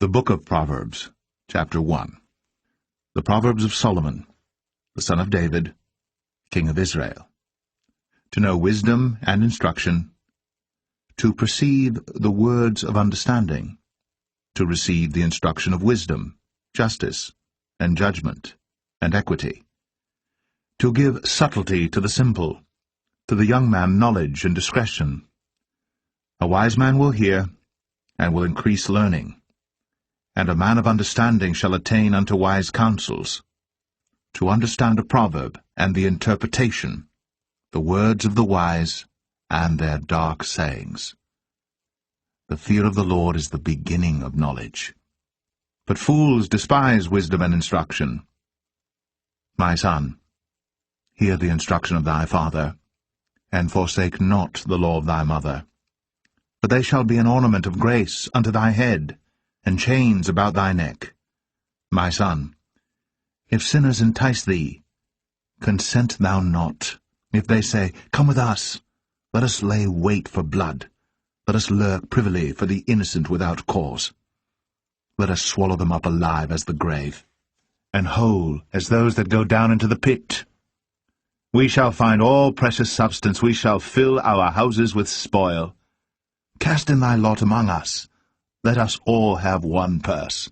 The Book of Proverbs, chapter 1. The Proverbs of Solomon, the son of David, king of Israel. To know wisdom and instruction, to perceive the words of understanding, to receive the instruction of wisdom, justice, and judgment, and equity, to give subtlety to the simple, to the young man knowledge and discretion. A wise man will hear, and will increase learning, and a man of understanding shall attain unto wise counsels. To understand a proverb and the interpretation, the words of the wise and their dark sayings. The fear of the Lord is the beginning of knowledge. But fools despise wisdom and instruction. My son, hear the instruction of thy father, and forsake not the law of thy mother. For they shall be an ornament of grace unto thy head, and chains about thy neck. My son, if sinners entice thee, consent thou not. If they say, Come with us, let us lay wait for blood, let us lurk privily for the innocent without cause. Let us swallow them up alive as the grave, and whole as those that go down into the pit. We shall find all precious substance, we shall fill our houses with spoil. Cast in thy lot among us, let us all have one purse.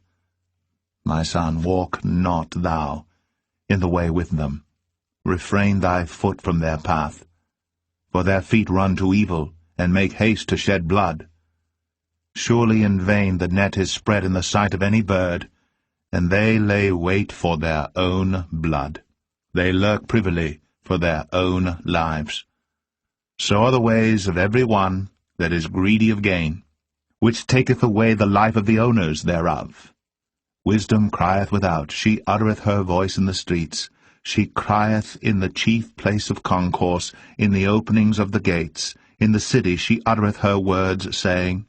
My son, walk not thou in the way with them. Refrain thy foot from their path. For their feet run to evil, and make haste to shed blood. Surely in vain the net is spread in the sight of any bird, and they lay wait for their own blood. They lurk privily for their own lives. So are the ways of every one that is greedy of gain, which taketh away the life of the owners thereof. Wisdom crieth without, she uttereth her voice in the streets. She crieth in the chief place of concourse, in the openings of the gates. In the city she uttereth her words, saying,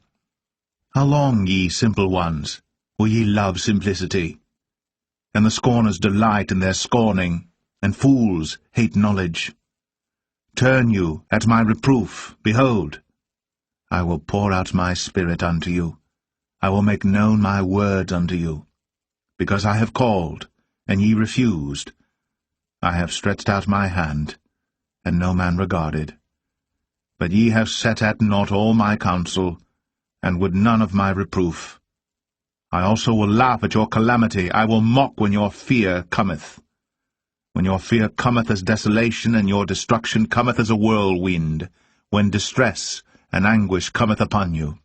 How long, ye simple ones, will ye love simplicity? And the scorners delight in their scorning, and fools hate knowledge. Turn you at my reproof, behold, I will pour out my spirit unto you. I will make known my words unto you. Because I have called, and ye refused. I have stretched out my hand, and no man regarded. But ye have set at naught all my counsel, and would none of my reproof. I also will laugh at your calamity. I will mock when your fear cometh. When your fear cometh as desolation, and your destruction cometh as a whirlwind, when distress and anguish cometh upon you.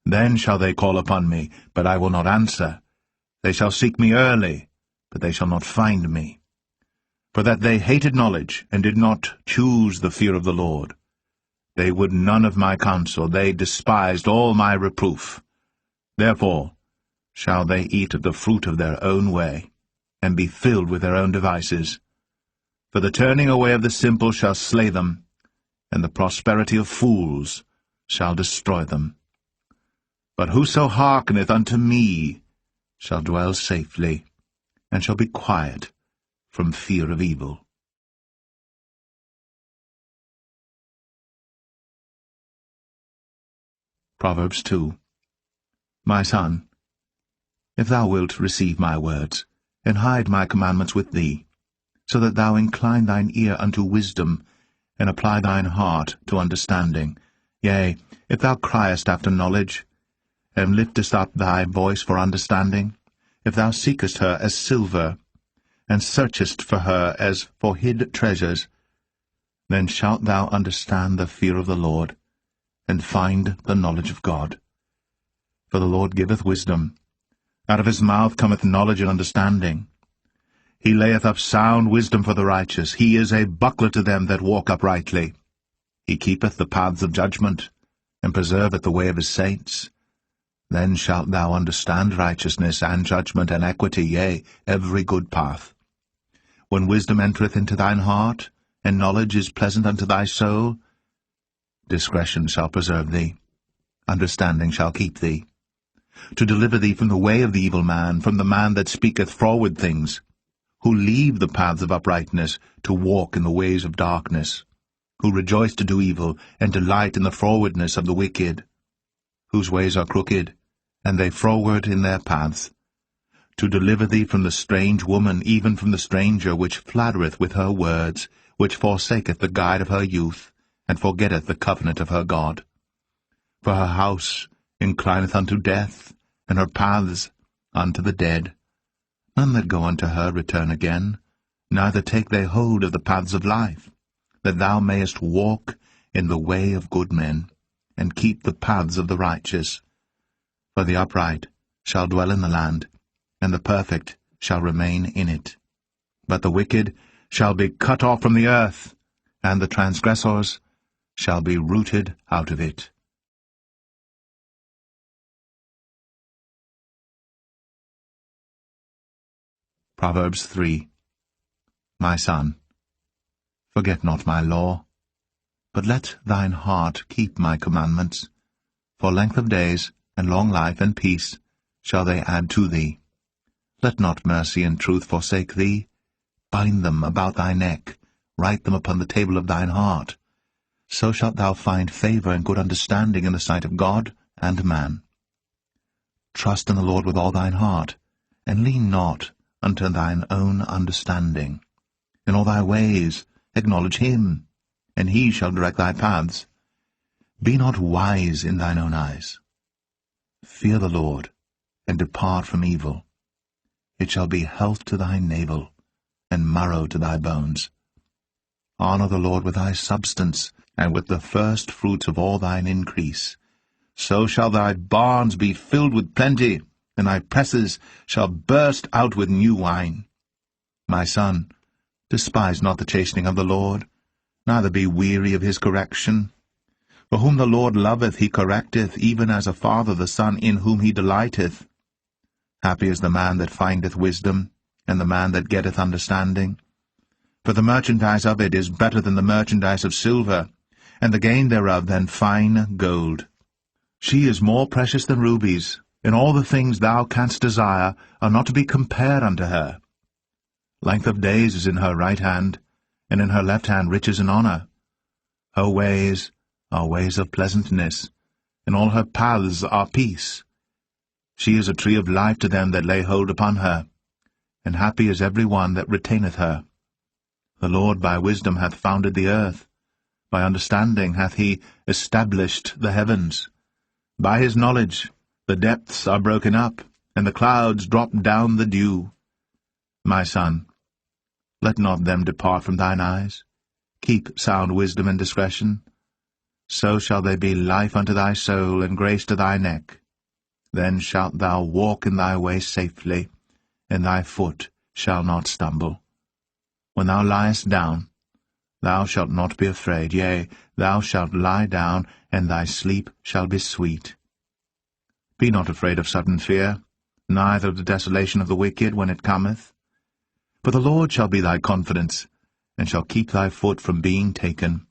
Then shall they call upon me, but I will not answer. They shall seek me early, but they shall not find me. For that they hated knowledge, and did not choose the fear of the Lord. They would none of my counsel, they despised all my reproof. Therefore shall they eat of the fruit of their own way, and be filled with their own devices. For the turning away of the simple shall slay them, and the prosperity of fools shall destroy them. But whoso hearkeneth unto me shall dwell safely, and shall be quiet from fear of evil. Proverbs 2. My son, if thou wilt receive my words, and hide my commandments with thee, so that thou incline thine ear unto wisdom, and apply thine heart to understanding. Yea, if thou criest after knowledge, and liftest up thy voice for understanding, if thou seekest her as silver, and searchest for her as for hid treasures, then shalt thou understand the fear of the Lord, and find the knowledge of God. For the Lord giveth wisdom. Out of his mouth cometh knowledge and understanding. He layeth up sound wisdom for the righteous. He is a buckler to them that walk uprightly. He keepeth the paths of judgment, and preserveth the way of his saints. Then shalt thou understand righteousness, and judgment, and equity, yea, every good path. When wisdom entereth into thine heart, and knowledge is pleasant unto thy soul, discretion shall preserve thee, understanding shall keep thee, to deliver thee from the way of the evil man, from the man that speaketh froward things, who leave the paths of uprightness to walk in the ways of darkness, who rejoice to do evil, and delight in the frowardness of the wicked, whose ways are crooked, and they froward in their paths, to deliver thee from the strange woman, even from the stranger, which flattereth with her words, which forsaketh the guide of her youth, and forgetteth the covenant of her God. For her house inclineth unto death, and her paths unto the dead. None that go unto her return again, neither take they hold of the paths of life, that thou mayest walk in the way of good men, and keep the paths of the righteous. For the upright shall dwell in the land, and the perfect shall remain in it. But the wicked shall be cut off from the earth, and the transgressors shall be rooted out of it. Proverbs 3. My son, forget not my law, but let thine heart keep my commandments. For length of days, and long life, and peace shall they add to thee. Let not mercy and truth forsake thee. Bind them about thy neck, write them upon the table of thine heart. So shalt thou find favor and good understanding in the sight of God and man. Trust in the Lord with all thine heart, and lean not unto thine own understanding. In all thy ways acknowledge him, and he shall direct thy paths. Be not wise in thine own eyes. Fear the Lord, and depart from evil. It shall be health to thy navel, and marrow to thy bones. Honor the Lord with thy substance, and with the first fruits of all thine increase. So shall thy barns be filled with plenty, and thy presses shall burst out with new wine. My son, despise not the chastening of the Lord, neither be weary of his correction. For whom the Lord loveth he correcteth, even as a father the son in whom he delighteth. Happy is the man that findeth wisdom, and the man that getteth understanding. For the merchandise of it is better than the merchandise of silver, and the gain thereof than fine gold. She is more precious than rubies, and all the things thou canst desire are not to be compared unto her. Length of days is in her right hand, and in her left hand riches and honor. Her ways are ways of pleasantness, and all her paths are peace. She is a tree of life to them that lay hold upon her, and happy is every one that retaineth her. The Lord by wisdom hath founded the earth, by understanding hath he established the heavens. By his knowledge the depths are broken up, and the clouds drop down the dew. My son, let not them depart from thine eyes. Keep sound wisdom and discretion. So shall they be life unto thy soul, and grace to thy neck. Then shalt thou walk in thy way safely, and thy foot shall not stumble. When thou liest down, thou shalt not be afraid. Yea, thou shalt lie down, and thy sleep shall be sweet. Be not afraid of sudden fear, neither of the desolation of the wicked when it cometh. For the Lord shall be thy confidence, and shall keep thy foot from being taken.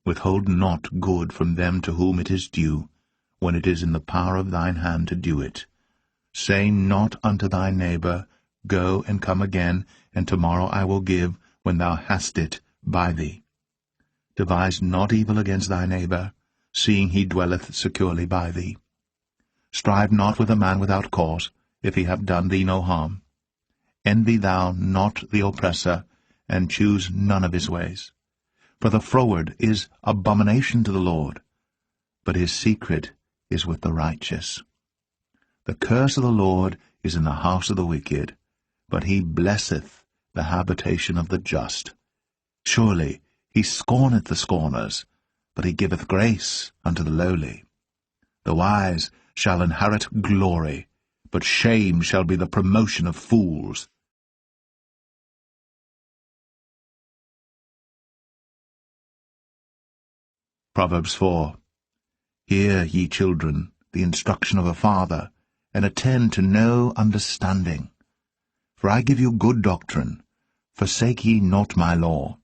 Withhold not good from them to whom it is due, when it is in the power of thine hand to do it. Say not unto thy neighbor, Go and come again, and tomorrow I will give, when thou hast it by thee. Devise not evil against thy neighbor, seeing he dwelleth securely by thee. Strive not with a man without cause, if he have done thee no harm. Envy thou not the oppressor, and choose none of his ways. For the froward is abomination to the Lord, but his secret is with the righteous. The curse of the Lord is in the house of the wicked, but he blesseth the habitation of the just. Surely he scorneth the scorners, but he giveth grace unto the lowly. The wise shall inherit glory, but shame shall be the promotion of fools. Proverbs 4. Hear, ye children, the instruction of a father, and attend to no understanding. For I give you good doctrine. Forsake ye not my law.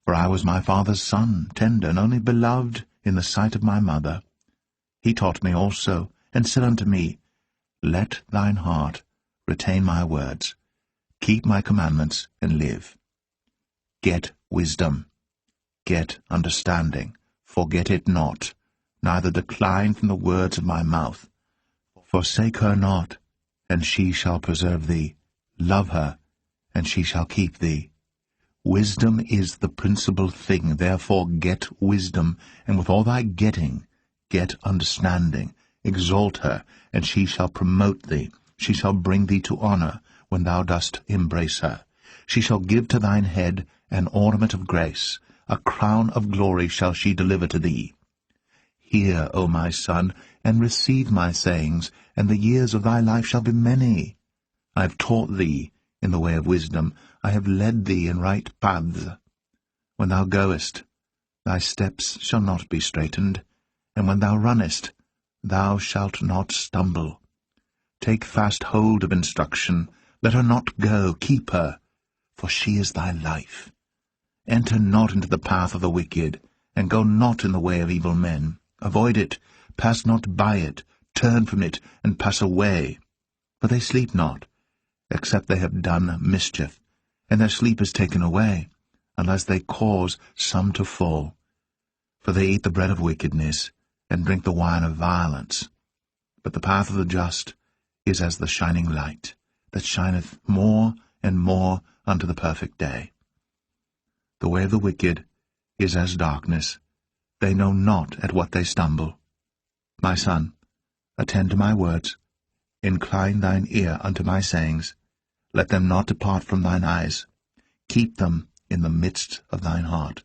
For I was my father's son, tender, and only beloved in the sight of my mother. He taught me also, and said unto me, Let thine heart retain my words. Keep my commandments, and live. Get wisdom. Get understanding. Forget it not, neither decline from the words of my mouth. Forsake her not, and she shall preserve thee. Love her, and she shall keep thee. Wisdom is the principal thing, therefore get wisdom, and with all thy getting, get understanding. Exalt her, and she shall promote thee. She shall bring thee to honor, when thou dost embrace her. She shall give to thine head an ornament of grace. A crown of glory shall she deliver to thee. Hear, O my son, and receive my sayings, and the years of thy life shall be many. I have taught thee in the way of wisdom. I have led thee in right paths. When thou goest, thy steps shall not be straitened, and when thou runnest, thou shalt not stumble. Take fast hold of instruction. Let her not go. Keep her, for she is thy life. Enter not into the path of the wicked, and go not in the way of evil men. Avoid it, pass not by it, turn from it, and pass away. For they sleep not, except they have done mischief, and their sleep is taken away, unless they cause some to fall. For they eat the bread of wickedness, and drink the wine of violence. But the path of the just is as the shining light, that shineth more and more unto the perfect day. The way of the wicked is as darkness. They know not at what they stumble. My son, attend to my words. Incline thine ear unto my sayings. Let them not depart from thine eyes. Keep them in the midst of thine heart.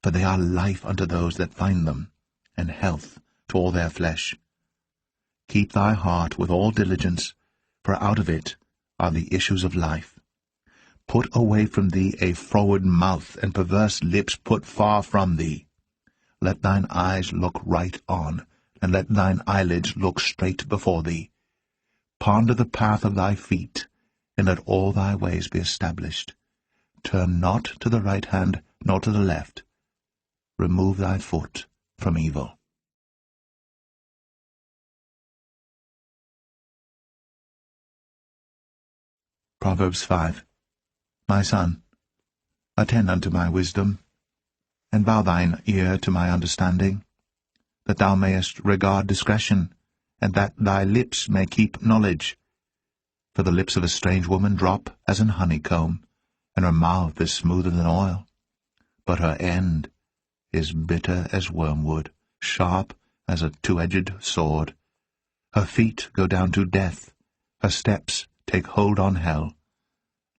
For they are life unto those that find them, and health to all their flesh. Keep thy heart with all diligence, for out of it are the issues of life. Put away from thee a froward mouth, and perverse lips put far from thee. Let thine eyes look right on, and let thine eyelids look straight before thee. Ponder the path of thy feet, and let all thy ways be established. Turn not to the right hand, nor to the left. Remove thy foot from evil. Proverbs 5. My son, attend unto my wisdom, and bow thine ear to my understanding, that thou mayest regard discretion, and that thy lips may keep knowledge. For the lips of a strange woman drop as an honeycomb, and her mouth is smoother than oil. But her end is bitter as wormwood, sharp as a two-edged sword. Her feet go down to death, her steps take hold on hell.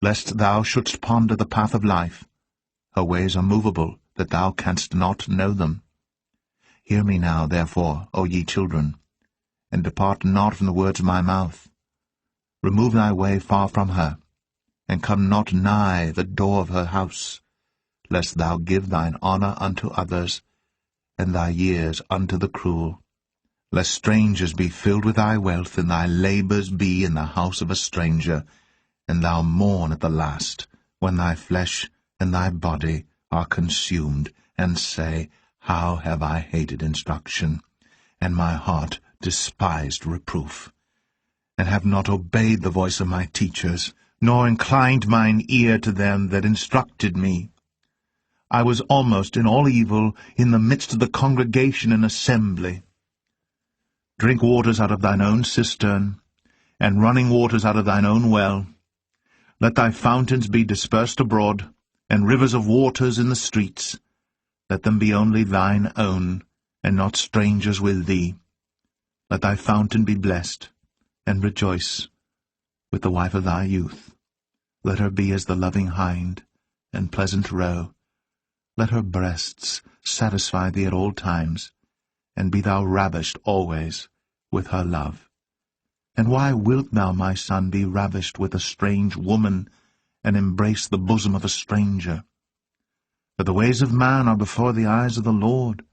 Lest thou shouldst ponder the path of life, her ways are movable, that thou canst not know them. Hear me now, therefore, O ye children, and depart not from the words of my mouth. Remove thy way far from her, and come not nigh the door of her house, lest thou give thine honour unto others, and thy years unto the cruel. Lest strangers be filled with thy wealth, and thy labours be in the house of a stranger, and thou mourn at the last, when thy flesh and thy body are consumed, and say, How have I hated instruction, and my heart despised reproof, and have not obeyed the voice of my teachers, nor inclined mine ear to them that instructed me. I was almost in all evil in the midst of the congregation and assembly. Drink waters out of thine own cistern, and running waters out of thine own well. Let thy fountains be dispersed abroad, and rivers of waters in the streets. Let them be only thine own, and not strangers with thee. Let thy fountain be blessed, and rejoice with the wife of thy youth. Let her be as the loving hind, and pleasant roe. Let her breasts satisfy thee at all times, and be thou ravished always with her love. And why wilt thou, my son, be ravished with a strange woman, and embrace the bosom of a stranger? For the ways of man are before the eyes of the Lord,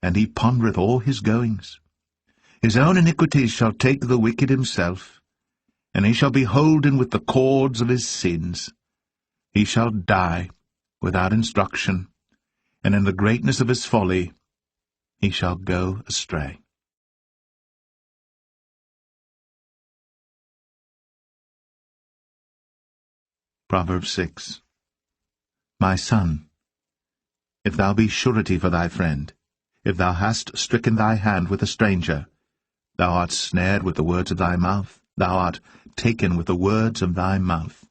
and he pondereth all his goings. His own iniquities shall take the wicked himself, and he shall be holden with the cords of his sins. He shall die without instruction, and in the greatness of his folly he shall go astray. Proverbs 6. My son, if thou be surety for thy friend, if thou hast stricken thy hand with a stranger, Thou art snared with the words of thy mouth. Thou art taken with the words of thy mouth.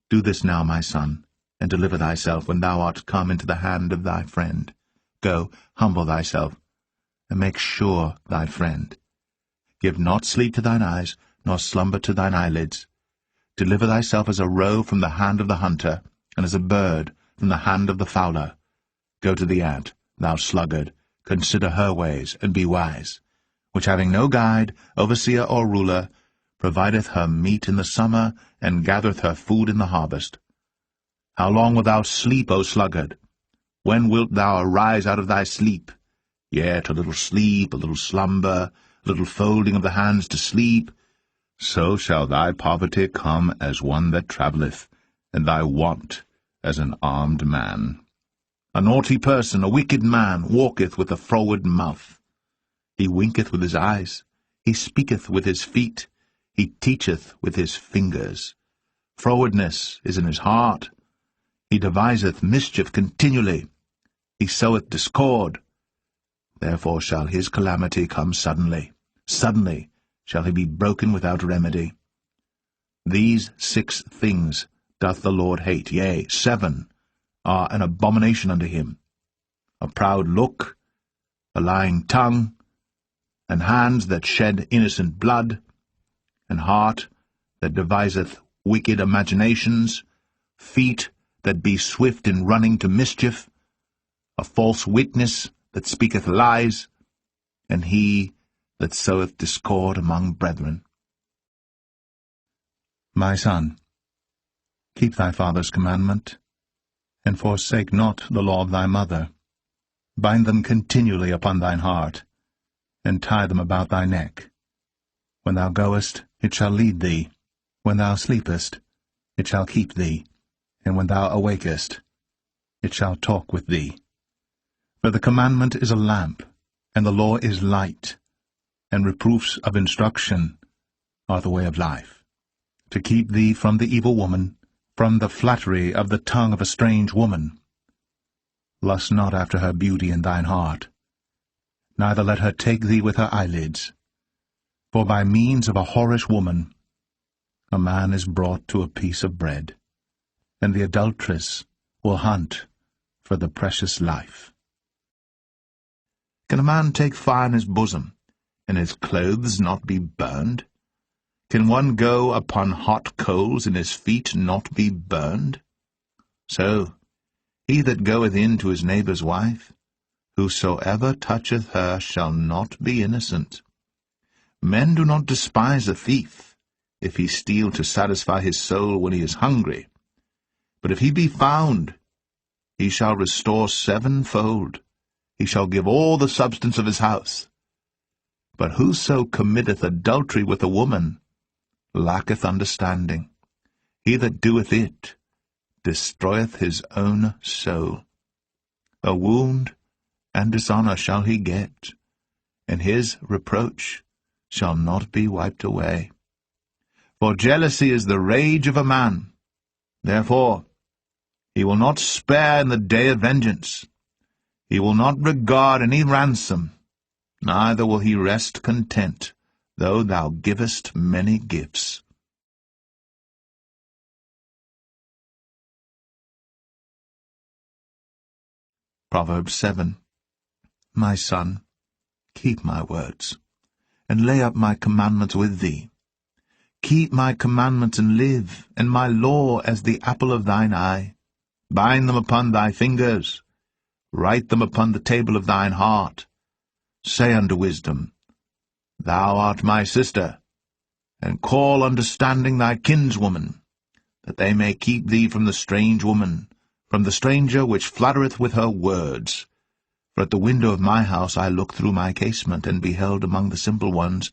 Do this now, my son, and deliver thyself when thou art come into the hand of thy friend. Go, humble thyself, and make sure thy friend. Give not sleep to thine eyes, nor slumber to thine eyelids. Deliver thyself as a roe from the hand of the hunter, and as a bird from the hand of the fowler. Go to the ant, thou sluggard, consider her ways, and be wise, which having no guide, overseer, or ruler, provideth her meat in the summer, and gathereth her food in the harvest. How long wilt thou sleep, O sluggard? When wilt thou arise out of thy sleep? Yet a little sleep, a little slumber, a little folding of the hands to sleep. So shall thy poverty come as one that travelleth, and thy want as an armed man. A naughty person, a wicked man, walketh with a froward mouth. He winketh with his eyes, he speaketh with his feet, he teacheth with his fingers. Frowardness is in his heart. He deviseth mischief continually. He soweth discord. Therefore shall his calamity come suddenly. Suddenly shall he be broken without remedy. These 6 things doth the Lord hate, yea, 7 are an abomination unto him: a proud look, a lying tongue, and hands that shed innocent blood, and heart that deviseth wicked imaginations, feet that be swift in running to mischief, a false witness that speaketh lies, and he that soweth discord among brethren. My son, keep thy father's commandment, and forsake not the law of thy mother. Bind them continually upon thine heart, and tie them about thy neck. When thou goest, it shall lead thee. When thou sleepest, it shall keep thee. And when thou awakest, it shall talk with thee. For the commandment is a lamp, and the law is light, and reproofs of instruction are the way of life, to keep thee from the evil woman, from the flattery of the tongue of a strange woman. Lust not after her beauty in thine heart, neither let her take thee with her eyelids. For by means of a whorish woman a man is brought to a piece of bread, and the adulteress will hunt for the precious life. Can a man take fire in his bosom, and his clothes not be burned? Can one go upon hot coals, and his feet not be burned? So he that goeth in to his neighbour's wife, whosoever toucheth her shall not be innocent. Men do not despise a thief, if he steal to satisfy his soul when he is hungry. But if he be found, he shall restore 7-fold. He shall give all the substance of his house. But whoso committeth adultery with a woman lacketh understanding. He that doeth it destroyeth his own soul. A wound and dishonour shall he get, and his reproach shall not be wiped away. For jealousy is the rage of a man. Therefore he will not spare in the day of vengeance. He will not regard any ransom, neither will he rest content, though thou givest many gifts. Proverbs 7. My son, keep my words, and lay up my commandments with thee. Keep my commandments and live, and my law as the apple of thine eye. Bind them upon thy fingers, write them upon the table of thine heart. Say unto wisdom, Thou art my sister, and call understanding thy kinswoman, that they may keep thee from the strange woman, from the stranger which flattereth with her words. For at the window of my house I looked through my casement, and beheld among the simple ones,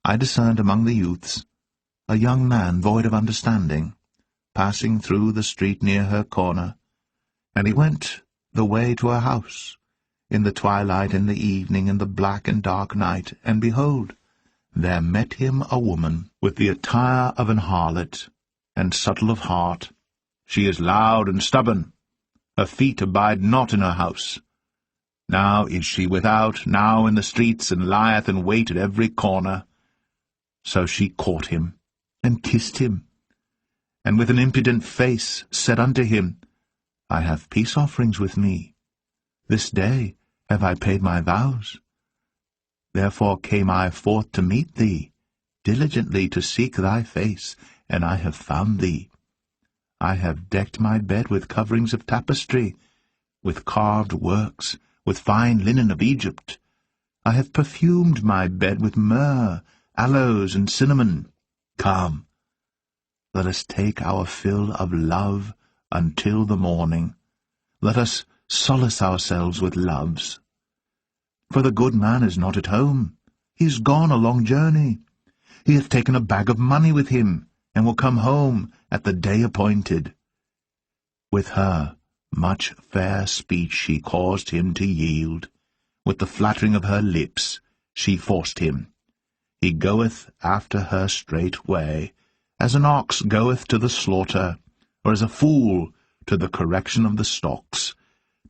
I discerned among the youths, a young man void of understanding, passing through the street near her corner. And he went the way to her house, in the twilight, in the evening, in the black and dark night, and behold, there met him a woman, with the attire of an harlot, and subtle of heart. She is loud and stubborn. Her feet abide not in her house. Now is she without, now in the streets, and lieth in wait at every corner. So she caught him, and kissed him, and with an impudent face said unto him, I have peace offerings with me. This day have I paid my vows. Therefore came I forth to meet thee, diligently to seek thy face, and I have found thee. I have decked my bed with coverings of tapestry, with carved works, with fine linen of Egypt. I have perfumed my bed with myrrh, aloes, and cinnamon. Come, let us take our fill of love until the morning. Let us solace ourselves with loves. For the good man is not at home. He is gone a long journey. He hath taken a bag of money with him, and will come home at the day appointed. With her much fair speech she caused him to yield. With the flattering of her lips she forced him. He goeth after her straightway, as an ox goeth to the slaughter, or as a fool to the correction of the stocks,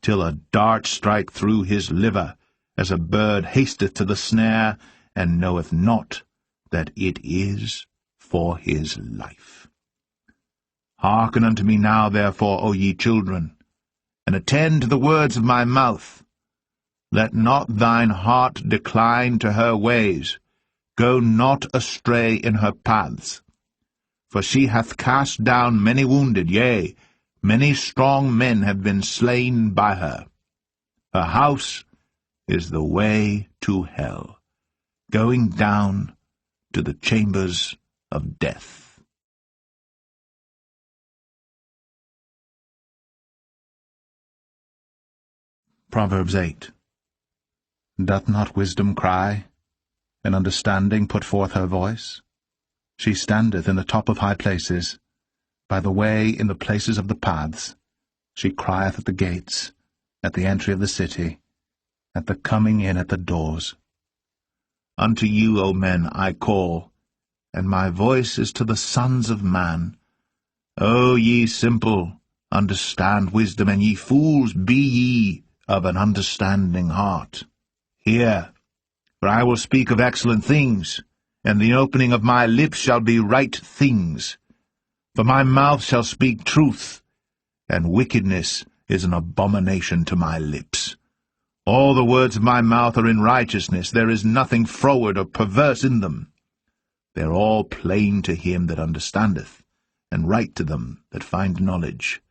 till a dart strike through his liver, as a bird hasteth to the snare, and knoweth not that it is for his life. Hearken unto me now, therefore, O ye children, and attend to the words of my mouth. Let not thine heart decline to her ways. Go not astray in her paths. For she hath cast down many wounded, yea, many strong men have been slain by her. Her house is the way to hell, going down to the chambers of death. Proverbs 8. Doth not wisdom cry, and understanding put forth her voice? She standeth in the top of high places, by the way in the places of the paths. She crieth at the gates, at the entry of the city, at the coming in at the doors. Unto you, O men, I call, and my voice is to the sons of man. O ye simple, understand wisdom, and ye fools, be ye of an understanding heart. Hear, for I will speak of excellent things, and the opening of my lips shall be right things. For my mouth shall speak truth, and wickedness is an abomination to my lips. All the words of my mouth are in righteousness. There is nothing froward or perverse in them. They are all plain to him that understandeth, and right to them that find knowledge.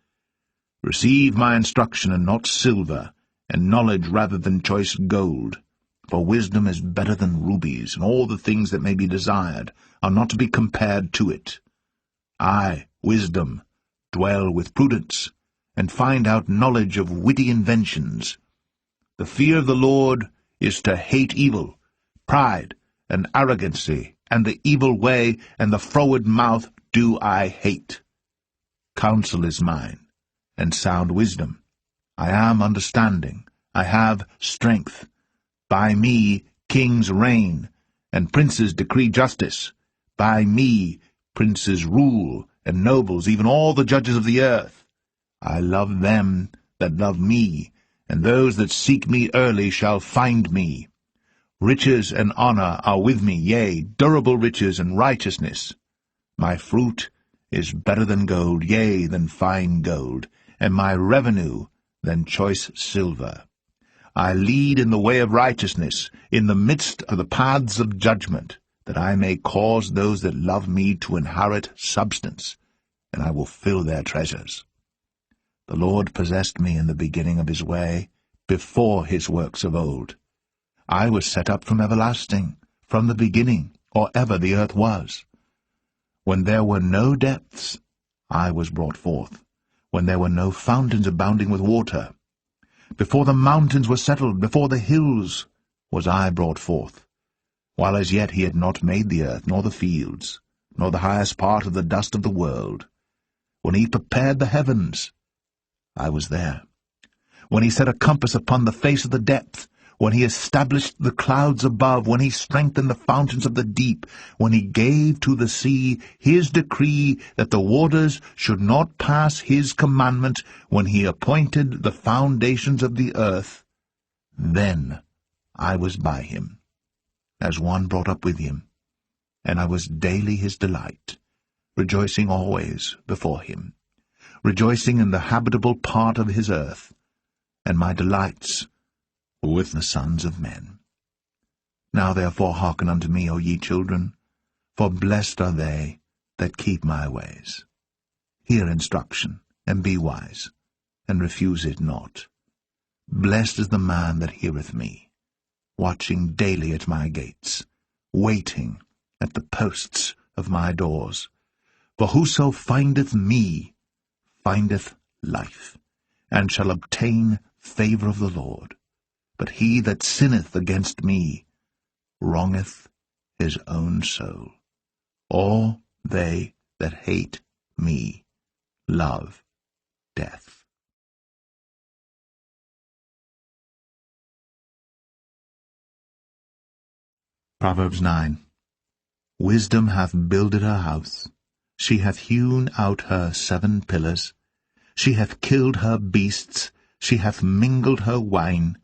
Receive my instruction, and not silver, and knowledge rather than choice gold. For wisdom is better than rubies, and all the things that may be desired are not to be compared to it. I, wisdom, dwell with prudence, and find out knowledge of witty inventions. The fear of the Lord is to hate evil, pride, and arrogancy, and the evil way, and the froward mouth do I hate. Counsel is mine, and sound wisdom. I am understanding, I have strength. By me kings reign, and princes decree justice. By me princes rule, and nobles, even all the judges of the earth. I love them that love me, and those that seek me early shall find me. Riches and honor are with me, yea, durable riches and righteousness. My fruit is better than gold, yea, than fine gold, and my revenue than choice silver. I lead in the way of righteousness, in the midst of the paths of judgment, that I may cause those that love me to inherit substance, and I will fill their treasures. The Lord possessed me in the beginning of his way, before his works of old. I was set up from everlasting, from the beginning, or ever the earth was. When there were no depths, I was brought forth, when there were no fountains abounding with water. Before the mountains were settled, before the hills, was I brought forth, while as yet he had not made the earth, nor the fields, nor the highest part of the dust of the world. When he prepared the heavens, I was there. When he set a compass upon the face of the depth, when he established the clouds above, when he strengthened the fountains of the deep, when he gave to the sea his decree that the waters should not pass his commandment, when he appointed the foundations of the earth, Then I was by him, as one brought up with him, and I was daily his delight, rejoicing always before him, rejoicing in the habitable part of his earth, and my delights were with the sons of men. Now therefore hearken unto me, O ye children, for blessed are they that keep my ways. Hear instruction, and be wise, and refuse it not. Blessed is the man that heareth me, watching daily at my gates, waiting at the posts of my doors. For whoso findeth me findeth life, and shall obtain favour of the Lord. But he that sinneth against me wrongeth his own soul. All they that hate me love death. Proverbs 9. Wisdom hath builded her house. She hath hewn out her 7 pillars. She hath killed her beasts. She hath mingled her wine.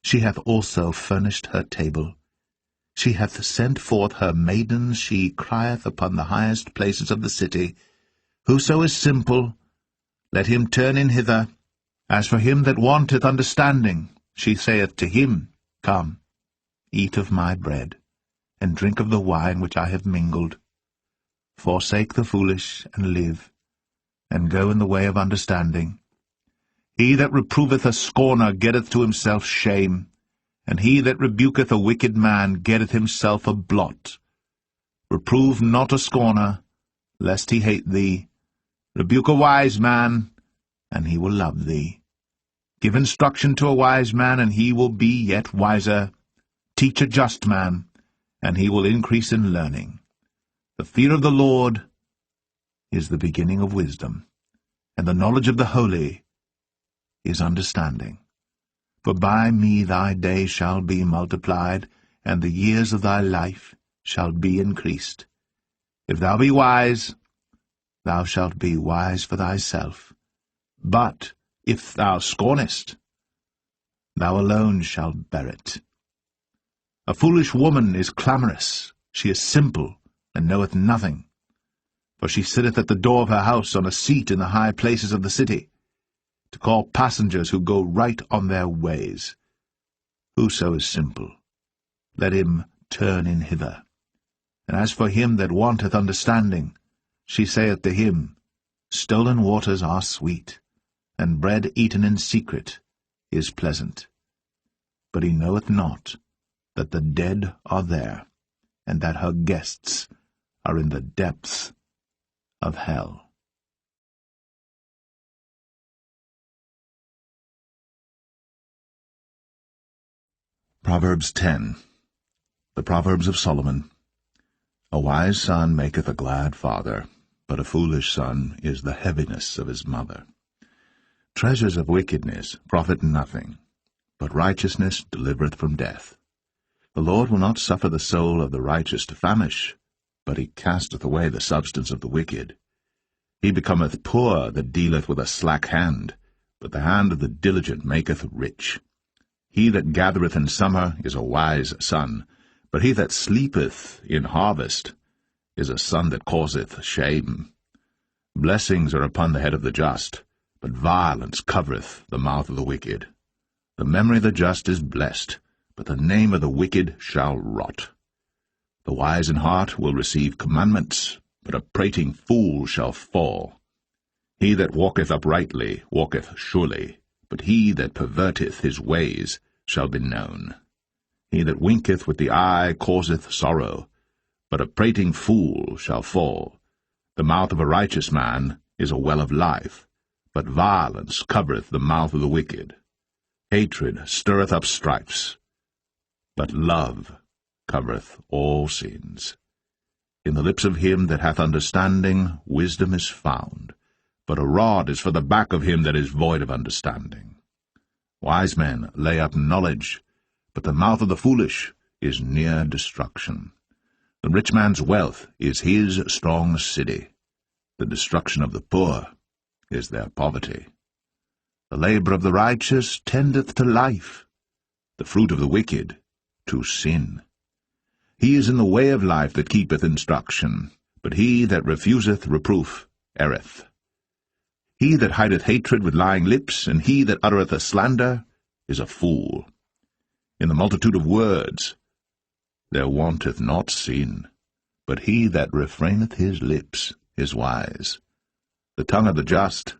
She hath also furnished her table. She hath sent forth her maidens. She crieth upon the highest places of the city. Whoso is simple, let him turn in hither. As for him that wanteth understanding, she saith to him, Come, eat of my bread, and drink of the wine which I have mingled. Forsake the foolish, and live, and go in the way of understanding. He that reproveth a scorner getteth to himself shame, and he that rebuketh a wicked man getteth himself a blot. Reprove not a scorner, lest he hate thee. Rebuke a wise man, and he will love thee. Give instruction to a wise man, and he will be yet wiser. Teach a just man, and he will increase in learning. The fear of the Lord is the beginning of wisdom, and the knowledge of the holy is understanding. For by me thy days shall be multiplied, and the years of thy life shall be increased. If thou be wise, thou shalt be wise for thyself. But if thou scornest, thou alone shalt bear it. A foolish woman is clamorous, she is simple, and knoweth nothing. For she sitteth at the door of her house on a seat in the high places of the city, to call passengers who go right on their ways. Whoso is simple, let him turn in hither. And as for him that wanteth understanding, she saith to him, Stolen waters are sweet, and bread eaten in secret is pleasant. But he knoweth not that the dead are there, and that her guests are in the depths of hell. Proverbs 10. The Proverbs of Solomon. A wise son maketh a glad father, but a foolish son is the heaviness of his mother. Treasures of wickedness profit nothing, but righteousness delivereth from death. The Lord will not suffer the soul of the righteous to famish, but he casteth away the substance of the wicked. He becometh poor that dealeth with a slack hand, but the hand of the diligent maketh rich. He that gathereth in summer is a wise son, but he that sleepeth in harvest is a son that causeth shame. Blessings are upon the head of the just, but violence covereth the mouth of the wicked. The memory of the just is blessed, but the name of the wicked shall rot. The wise in heart will receive commandments, but a prating fool shall fall. He that walketh uprightly walketh surely, but he that perverteth his ways shall be known. He that winketh with the eye causeth sorrow, but a prating fool shall fall. The mouth of a righteous man is a well of life, but violence covereth the mouth of the wicked. Hatred stirreth up strifes, but love covereth all sins. In the lips of him that hath understanding wisdom is found, but a rod is for the back of him that is void of understanding. Wise men lay up knowledge, but the mouth of the foolish is near destruction. The rich man's wealth is his strong city. The destruction of the poor is their poverty. The labor of the righteous tendeth to life, the fruit of the wicked, to sin. He is in the way of life that keepeth instruction, but he that refuseth reproof erreth. He that hideth hatred with lying lips, and he that uttereth a slander, is a fool. In the multitude of words there wanteth not sin, but he that refraineth his lips is wise. The tongue of the just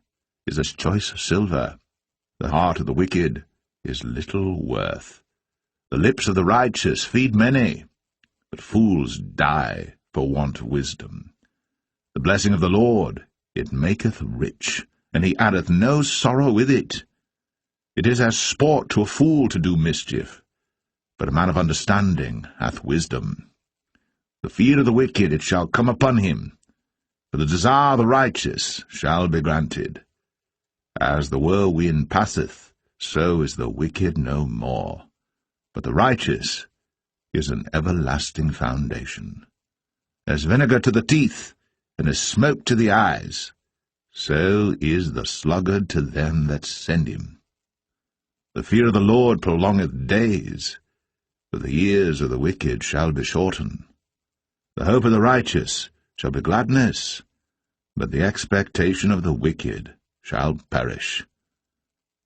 is as choice silver, the heart of the wicked is little worth. The lips of the righteous feed many, but fools die for want of wisdom. The blessing of the Lord, it maketh rich, and he addeth no sorrow with it. It is as sport to a fool to do mischief, but a man of understanding hath wisdom. The fear of the wicked it shall come upon him, for the desire of the righteous shall be granted. As the whirlwind passeth, so is the wicked no more, but the righteous is an everlasting foundation. As vinegar to the teeth, and as smoke to the eyes, so is the sluggard to them that send him. The fear of the Lord prolongeth days, but the years of the wicked shall be shortened. The hope of the righteous shall be gladness, but the expectation of the wicked shall perish.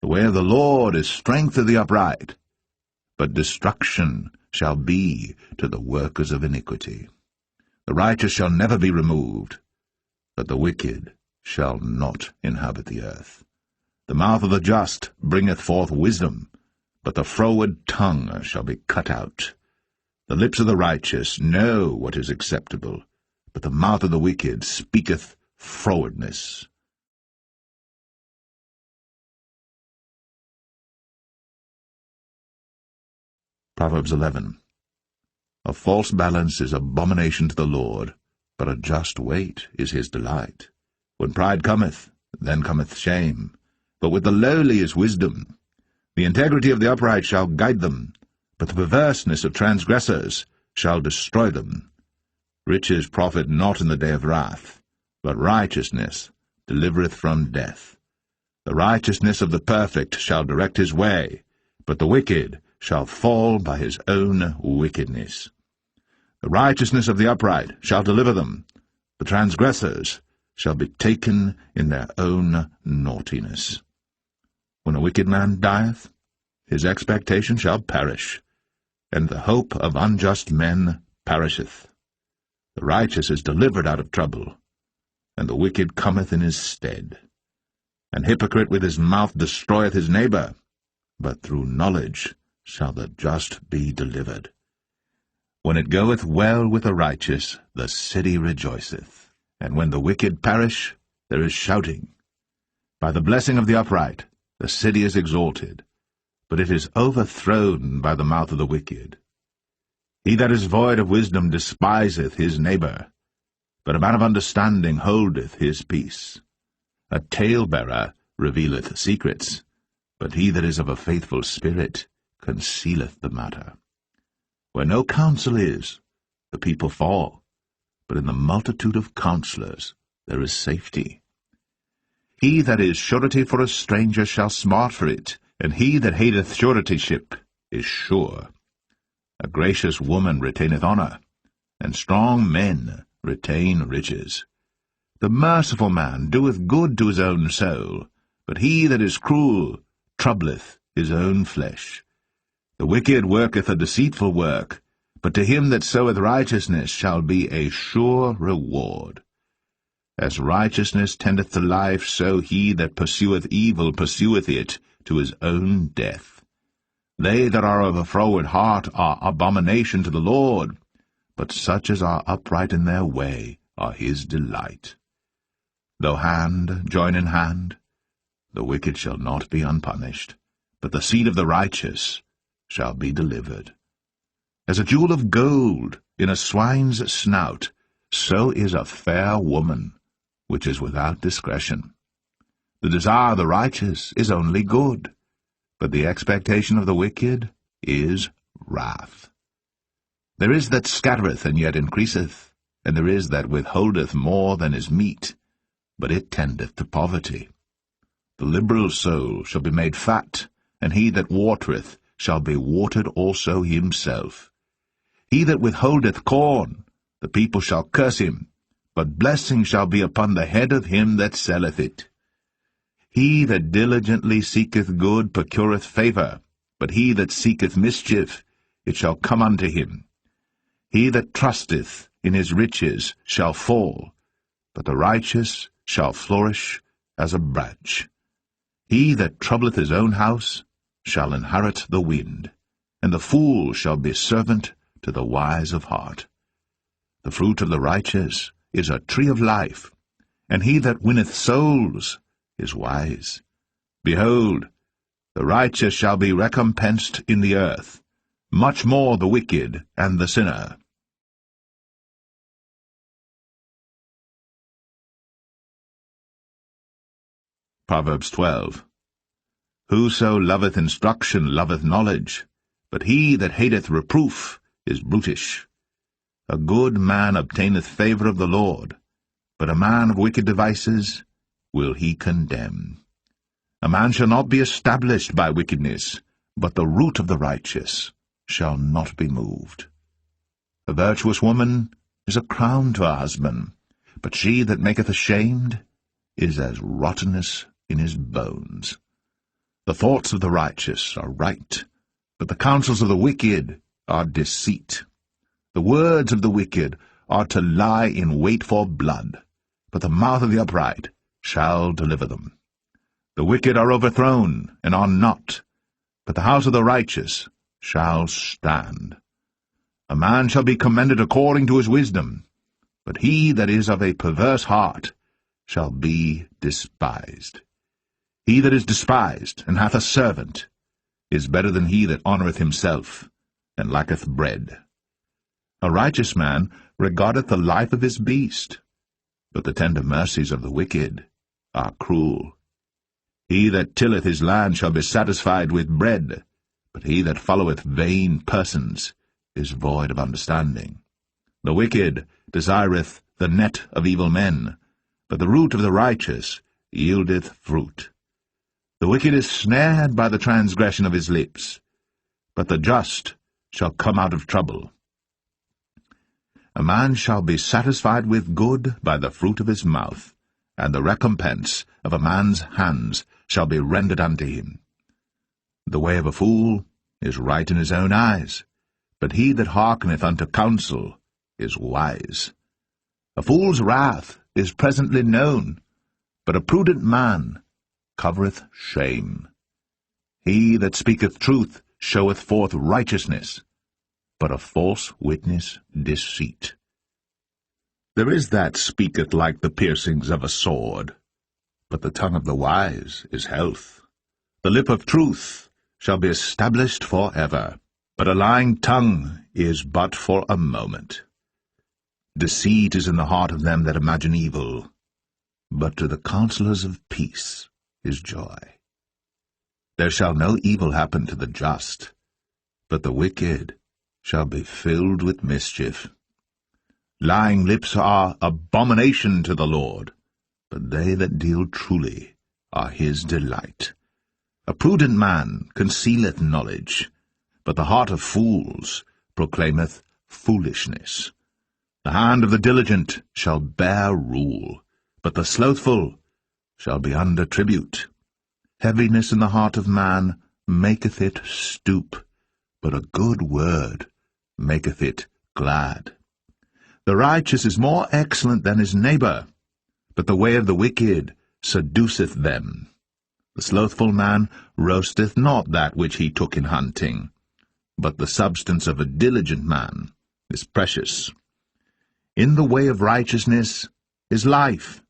The way of the Lord is strength of the upright, but destruction shall be to the workers of iniquity. The righteous shall never be removed, but the wicked shall not inhabit the earth. The mouth of the just bringeth forth wisdom, but the froward tongue shall be cut out. The lips of the righteous know what is acceptable, but the mouth of the wicked speaketh frowardness. Proverbs 11. A false balance is abomination to the Lord, but a just weight is his delight. When pride cometh, then cometh shame, but with the lowly is wisdom. The integrity of the upright shall guide them, but the perverseness of transgressors shall destroy them. Riches profit not in the day of wrath, but righteousness delivereth from death. The righteousness of the perfect shall direct his way, but the wicked shall fall by his own wickedness. The righteousness of the upright shall deliver them, the transgressors shall be taken in their own naughtiness. When a wicked man dieth, his expectation shall perish, and the hope of unjust men perisheth. The righteous is delivered out of trouble, and the wicked cometh in his stead. An hypocrite with his mouth destroyeth his neighbor, but through knowledge shall the just be delivered. When it goeth well with the righteous, the city rejoiceth, and when the wicked perish, there is shouting. By the blessing of the upright, the city is exalted, but it is overthrown by the mouth of the wicked. He that is void of wisdom despiseth his neighbor, but a man of understanding holdeth his peace. A talebearer revealeth secrets, but he that is of a faithful spirit concealeth the matter. Where no counsel is, the people fall, but in the multitude of counselors there is safety. He that is surety for a stranger shall smart for it, and he that hateth suretyship is sure. A gracious woman retaineth honour, and strong men retain riches. The merciful man doeth good to his own soul, but he that is cruel troubleth his own flesh. The wicked worketh a deceitful work, but to him that soweth righteousness shall be a sure reward. As righteousness tendeth to life, so he that pursueth evil pursueth it to his own death. They that are of a froward heart are abomination to the Lord, but such as are upright in their way are his delight. Though hand join in hand, the wicked shall not be unpunished, but the seed of the righteous shall be delivered. As a jewel of gold in a swine's snout, so is a fair woman, which is without discretion. The desire of the righteous is only good, but the expectation of the wicked is wrath. There is that scattereth and yet increaseth, and there is that withholdeth more than is meet, but it tendeth to poverty. The liberal soul shall be made fat, and he that watereth shall be watered also himself. He that withholdeth corn, the people shall curse him, but blessing shall be upon the head of him that selleth it. He that diligently seeketh good procureth favour, but he that seeketh mischief, it shall come unto him. He that trusteth in his riches shall fall, but the righteous shall flourish as a branch. He that troubleth his own house shall inherit the wind, and the fool shall be servant to the wise of heart. The fruit of the righteous is a tree of life, and he that winneth souls is wise. Behold, the righteous shall be recompensed in the earth, much more the wicked and the sinner. Proverbs 12. Whoso loveth instruction loveth knowledge, but he that hateth reproof is brutish. A good man obtaineth favour of the Lord, but a man of wicked devices will he condemn. A man shall not be established by wickedness, but the root of the righteous shall not be moved. A virtuous woman is a crown to her husband, but she that maketh ashamed is as rottenness in his bones. The thoughts of the righteous are right, but the counsels of the wicked are deceit. The words of the wicked are to lie in wait for blood, but the mouth of the upright shall deliver them. The wicked are overthrown, and are not, but the house of the righteous shall stand. A man shall be commended according to his wisdom, but he that is of a perverse heart shall be despised. He that is despised, and hath a servant, is better than he that honoureth himself, and lacketh bread. A righteous man regardeth the life of his beast, but the tender mercies of the wicked are cruel. He that tilleth his land shall be satisfied with bread, but he that followeth vain persons is void of understanding. The wicked desireth the net of evil men, but the root of the righteous yieldeth fruit. The wicked is snared by the transgression of his lips, but the just shall come out of trouble. A man shall be satisfied with good by the fruit of his mouth, and the recompense of a man's hands shall be rendered unto him. The way of a fool is right in his own eyes, but he that hearkeneth unto counsel is wise. A fool's wrath is presently known, but a prudent man covereth shame. He that speaketh truth showeth forth righteousness, but a false witness deceit. There is that speaketh like the piercings of a sword, but the tongue of the wise is health. The lip of truth shall be established for ever, but a lying tongue is but for a moment. Deceit is in the heart of them that imagine evil, but to the counselors of peace is joy. There shall no evil happen to the just, but the wicked shall be filled with mischief. Lying lips are abomination to the Lord, but they that deal truly are his delight. A prudent man concealeth knowledge, but the heart of fools proclaimeth foolishness. The hand of the diligent shall bear rule, but the slothful shall be under tribute. Heaviness in the heart of man maketh it stoop, but a good word maketh it glad. The righteous is more excellent than his neighbour, but the way of the wicked seduceth them. The slothful man roasteth not that which he took in hunting, but the substance of a diligent man is precious. In the way of righteousness is life,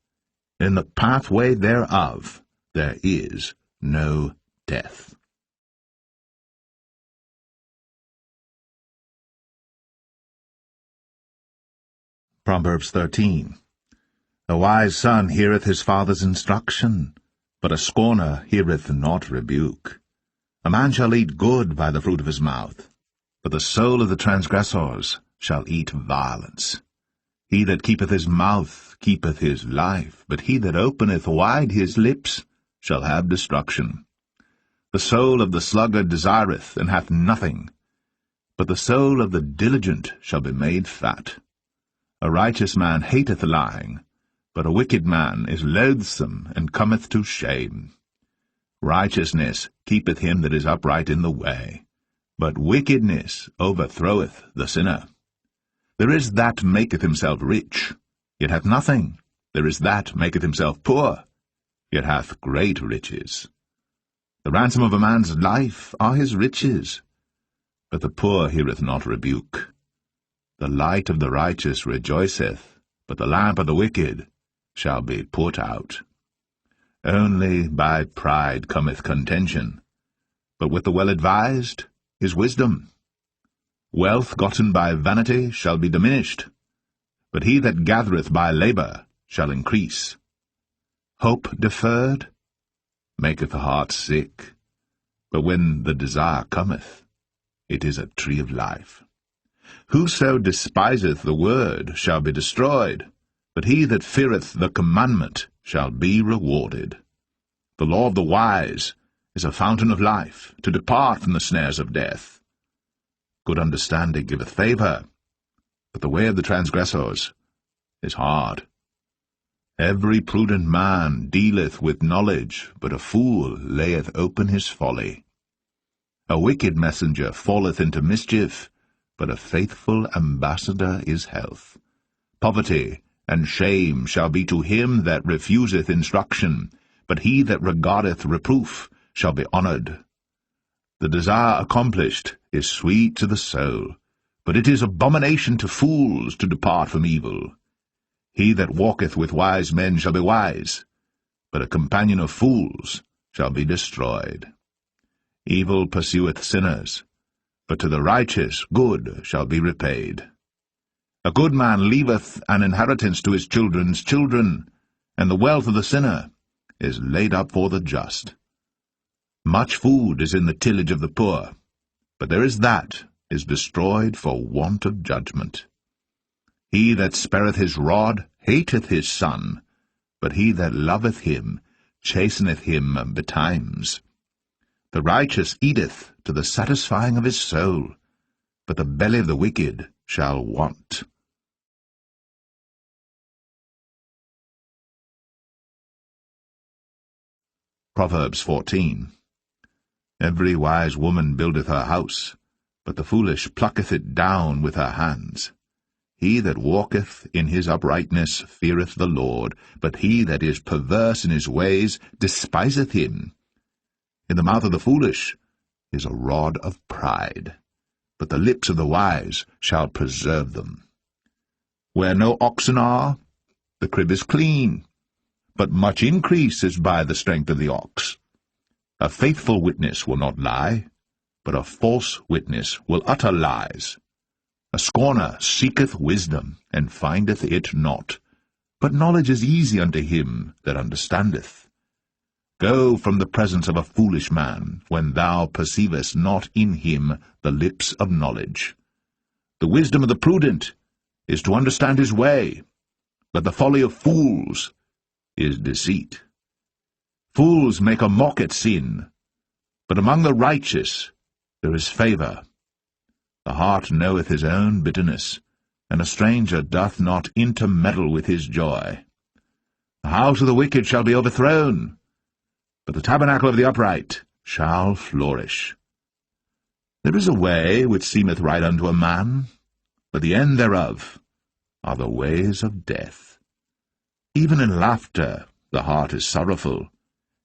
in the pathway thereof there is no death. Proverbs 13. A wise son heareth his father's instruction, but a scorner heareth not rebuke. A man shall eat good by the fruit of his mouth, but the soul of the transgressors shall eat violence. He that keepeth his mouth keepeth his life, but he that openeth wide his lips shall have destruction. The soul of the sluggard desireth, and hath nothing, but the soul of the diligent shall be made fat. A righteous man hateth lying, but a wicked man is loathsome, and cometh to shame. Righteousness keepeth him that is upright in the way, but wickedness overthroweth the sinner. There is that maketh himself rich, yet hath nothing. There is that maketh himself poor, yet hath great riches. The ransom of a man's life are his riches, but the poor heareth not rebuke. The light of the righteous rejoiceth, but the lamp of the wicked shall be put out. Only by pride cometh contention, but with the well-advised is wisdom. Wealth gotten by vanity shall be diminished, but he that gathereth by labour shall increase. Hope deferred maketh the heart sick, but when the desire cometh, it is a tree of life. Whoso despiseth the word shall be destroyed, but he that feareth the commandment shall be rewarded. The law of the wise is a fountain of life, to depart from the snares of death. Good understanding giveth favour, but the way of the transgressors is hard. Every prudent man dealeth with knowledge, but a fool layeth open his folly. A wicked messenger falleth into mischief, but a faithful ambassador is health. Poverty and shame shall be to him that refuseth instruction, but he that regardeth reproof shall be honoured. The desire accomplished is sweet to the soul, but it is abomination to fools to depart from evil. He that walketh with wise men shall be wise, but a companion of fools shall be destroyed. Evil pursueth sinners, but to the righteous good shall be repaid. A good man leaveth an inheritance to his children's children, and the wealth of the sinner is laid up for the just. Much food is in the tillage of the poor, but there is that is destroyed for want of judgment. He that spareth his rod hateth his son, but he that loveth him chasteneth him betimes. The righteous eateth to the satisfying of his soul, but the belly of the wicked shall want. Proverbs 14. Every wise woman buildeth her house, but the foolish plucketh it down with her hands. He that walketh in his uprightness feareth the Lord, but he that is perverse in his ways despiseth him. In the mouth of the foolish is a rod of pride, but the lips of the wise shall preserve them. Where no oxen are, the crib is clean, but much increase is by the strength of the ox. A faithful witness will not lie, but a false witness will utter lies. A scorner seeketh wisdom, and findeth it not, but knowledge is easy unto him that understandeth. Go from the presence of a foolish man, when thou perceivest not in him the lips of knowledge. The wisdom of the prudent is to understand his way, but the folly of fools is deceit. Fools make a mock at sin, but among the righteous there is favour. The heart knoweth his own bitterness, and a stranger doth not intermeddle with his joy. The house of the wicked shall be overthrown, but the tabernacle of the upright shall flourish. There is a way which seemeth right unto a man, but the end thereof are the ways of death. Even in laughter the heart is sorrowful,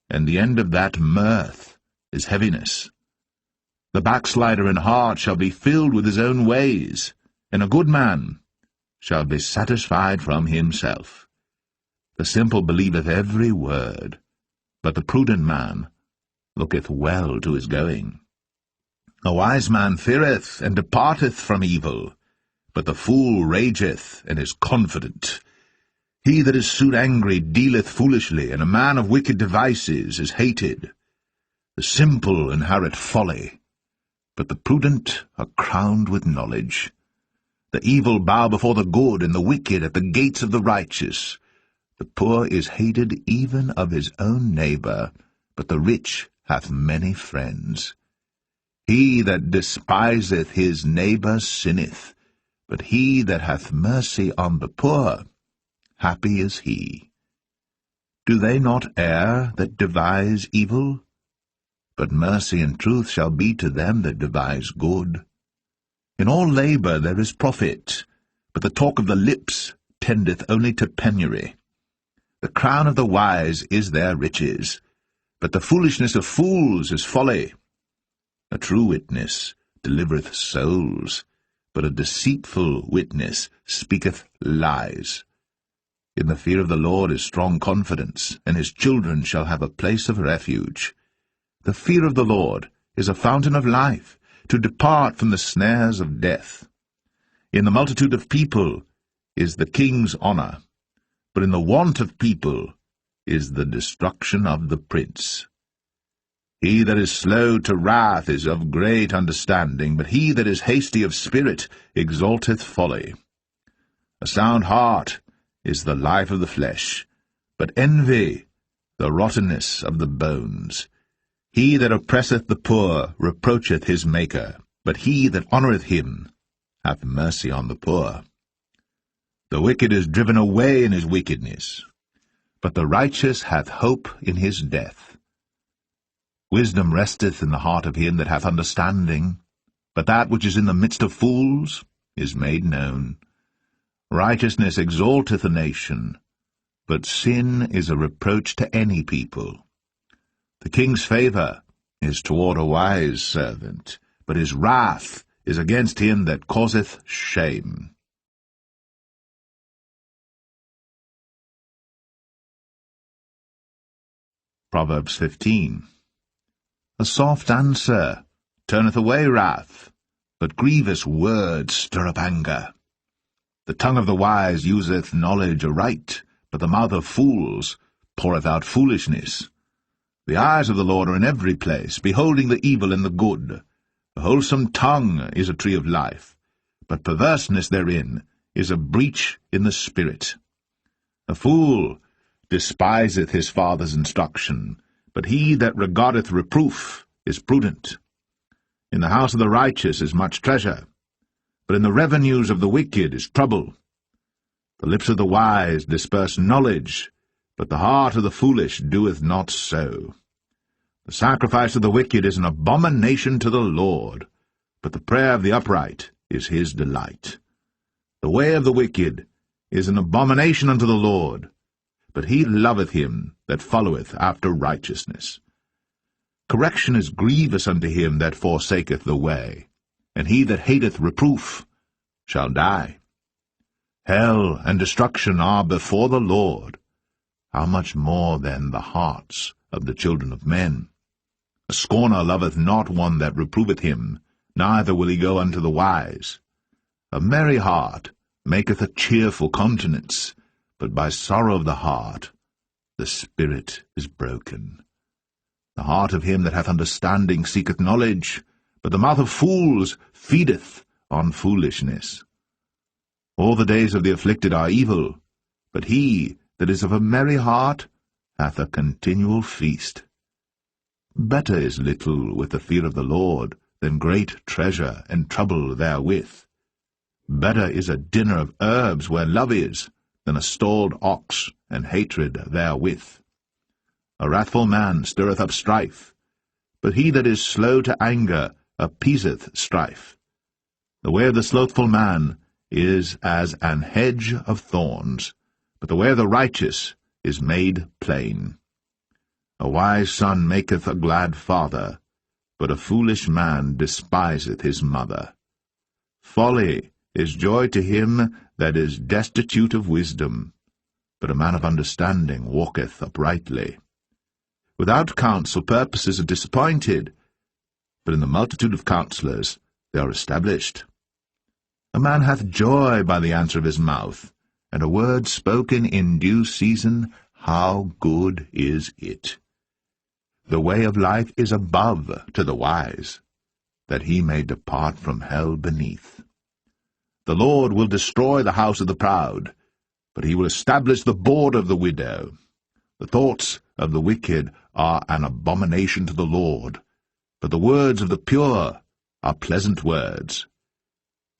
and the end of that mirth is heaviness. The backslider in heart shall be filled with his own ways, and a good man shall be satisfied from himself. The simple believeth every word, but the prudent man looketh well to his going. A wise man feareth and departeth from evil, but the fool rageth and is confident. He that is soon angry dealeth foolishly, and a man of wicked devices is hated. The simple inherit folly, but the prudent are crowned with knowledge. The evil bow before the good, and the wicked at the gates of the righteous. The poor is hated even of his own neighbour, but the rich hath many friends. He that despiseth his neighbour sinneth, but he that hath mercy on the poor, happy is he. Do they not err that devise evil? But mercy and truth shall be to them that devise good. In all labour there is profit, but the talk of the lips tendeth only to penury. The crown of the wise is their riches, but the foolishness of fools is folly. A true witness delivereth souls, but a deceitful witness speaketh lies. In the fear of the Lord is strong confidence, and his children shall have a place of refuge. The fear of the Lord is a fountain of life, to depart from the snares of death. In the multitude of people is the king's honour, but in the want of people is the destruction of the prince. He that is slow to wrath is of great understanding, but he that is hasty of spirit exalteth folly. A sound heart is the life of the flesh, but envy the rottenness of the bones. He that oppresseth the poor reproacheth his Maker, but he that honoureth him hath mercy on the poor. The wicked is driven away in his wickedness, but the righteous hath hope in his death. Wisdom resteth in the heart of him that hath understanding, but that which is in the midst of fools is made known. Righteousness exalteth a nation, but sin is a reproach to any people. The king's favour is toward a wise servant, but his wrath is against him that causeth shame. Proverbs 15. A soft answer turneth away wrath, but grievous words stir up anger. The tongue of the wise useth knowledge aright, but the mouth of fools poureth out foolishness. The eyes of the Lord are in every place, beholding the evil and the good. A wholesome tongue is a tree of life, but perverseness therein is a breach in the spirit. A fool despiseth his father's instruction, but he that regardeth reproof is prudent. In the house of the righteous is much treasure, but in the revenues of the wicked is trouble. The lips of the wise disperse knowledge, but the heart of the foolish doeth not so. The sacrifice of the wicked is an abomination to the Lord, but the prayer of the upright is his delight. The way of the wicked is an abomination unto the Lord, but he loveth him that followeth after righteousness. Correction is grievous unto him that forsaketh the way, and he that hateth reproof shall die. Hell and destruction are before the Lord. How much more then the hearts of the children of men? A scorner loveth not one that reproveth him, neither will he go unto the wise. A merry heart maketh a cheerful countenance, but by sorrow of the heart the spirit is broken. The heart of him that hath understanding seeketh knowledge, but the mouth of fools feedeth on foolishness. All the days of the afflicted are evil, but he that is of a merry heart hath a continual feast. Better is little with the fear of the Lord than great treasure and trouble therewith. Better is a dinner of herbs where love is, than a stalled ox and hatred therewith. A wrathful man stirreth up strife, but he that is slow to anger appeaseth strife. The way of the slothful man is as an hedge of thorns, but the way of the righteous is made plain. A wise son maketh a glad father, but a foolish man despiseth his mother. Folly is joy to him that is destitute of wisdom, but a man of understanding walketh uprightly. Without counsel purposes are disappointed, but in the multitude of counselors they are established. A man hath joy by the answer of his mouth, and a word spoken in due season, how good is it! The way of life is above to the wise, that he may depart from hell beneath. The Lord will destroy the house of the proud, but he will establish the board of the widow. The thoughts of the wicked are an abomination to the Lord, but the words of the pure are pleasant words.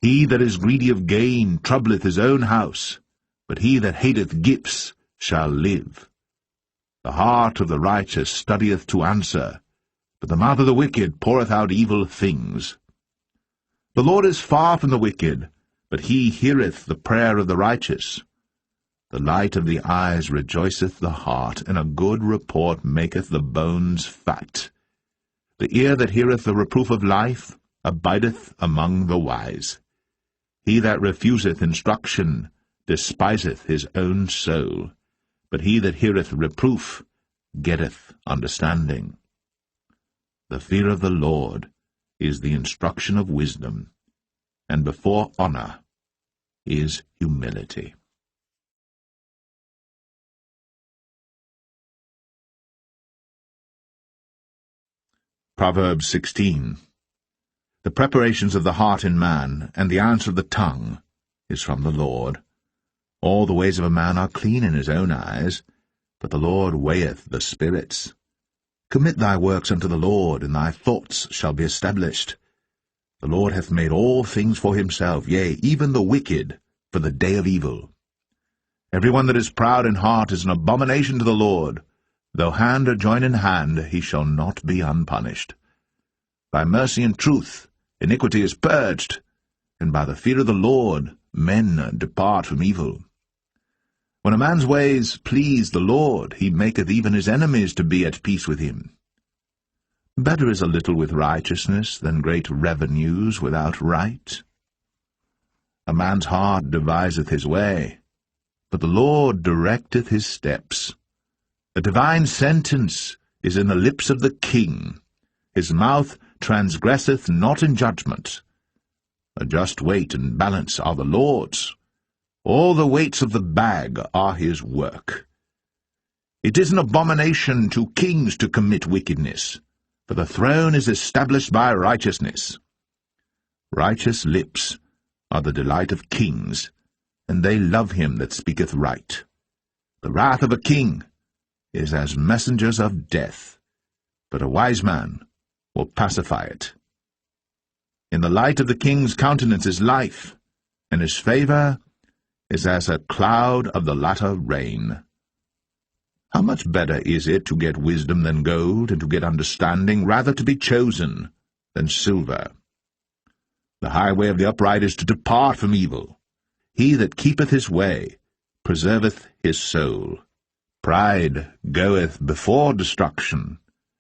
He that is greedy of gain troubleth his own house, but he that hateth gifts shall live. The heart of the righteous studieth to answer, but the mouth of the wicked poureth out evil things. The Lord is far from the wicked, but he heareth the prayer of the righteous. The light of the eyes rejoiceth the heart, and a good report maketh the bones fat. The ear that heareth the reproof of life abideth among the wise. He that refuseth instruction despiseth his own soul, but he that heareth reproof getteth understanding. The fear of the Lord is the instruction of wisdom, and before honor is humility. Proverbs 16. The preparations of the heart in man, and the answer of the tongue, is from the Lord. All the ways of a man are clean in his own eyes, but the Lord weigheth the spirits. Commit thy works unto the Lord, and thy thoughts shall be established. The Lord hath made all things for himself, yea, even the wicked, for the day of evil. Every one that is proud in heart is an abomination to the Lord. Though hand join in hand, he shall not be unpunished. By mercy and truth iniquity is purged, and by the fear of the Lord men depart from evil. When a man's ways please the Lord, he maketh even his enemies to be at peace with him. Better is a little with righteousness than great revenues without right. A man's heart deviseth his way, but the Lord directeth his steps. A divine sentence is in the lips of the king. His mouth transgresseth not in judgment. A just weight and balance are the Lord's. All the weights of the bag are his work. It is an abomination to kings to commit wickedness, for the throne is established by righteousness. Righteous lips are the delight of kings, and they love him that speaketh right. The wrath of a king is as messengers of death, but a wise man will pacify it. In the light of the king's countenance is life, and his favour is as a cloud of the latter rain. How much better is it to get wisdom than gold, and to get understanding rather to be chosen than silver? The highway of the upright is to depart from evil. He that keepeth his way preserveth his soul. Pride goeth before destruction,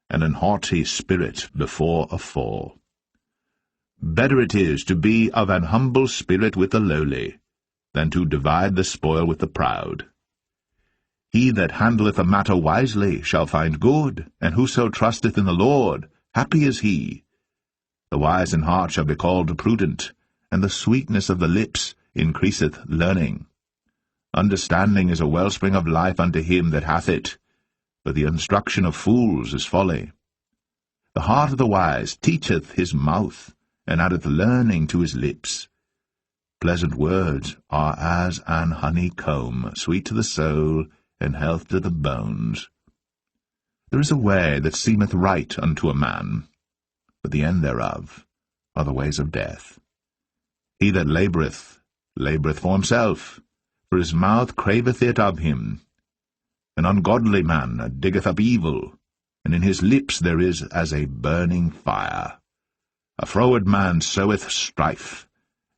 and an haughty spirit before a fall. Better it is to be of an humble spirit with the lowly, than to divide the spoil with the proud. He that handleth a matter wisely shall find good, and whoso trusteth in the Lord, happy is he. The wise in heart shall be called prudent, and the sweetness of the lips increaseth learning. Understanding is a wellspring of life unto him that hath it, but the instruction of fools is folly. The heart of the wise teacheth his mouth, and addeth learning to his lips. Pleasant words are as an honeycomb, sweet to the soul, and health to the bones. There is a way that seemeth right unto a man, but the end thereof are the ways of death. He that laboureth, laboureth for himself, for his mouth craveth it of him. An ungodly man diggeth up evil, and in his lips there is as a burning fire. A froward man soweth strife,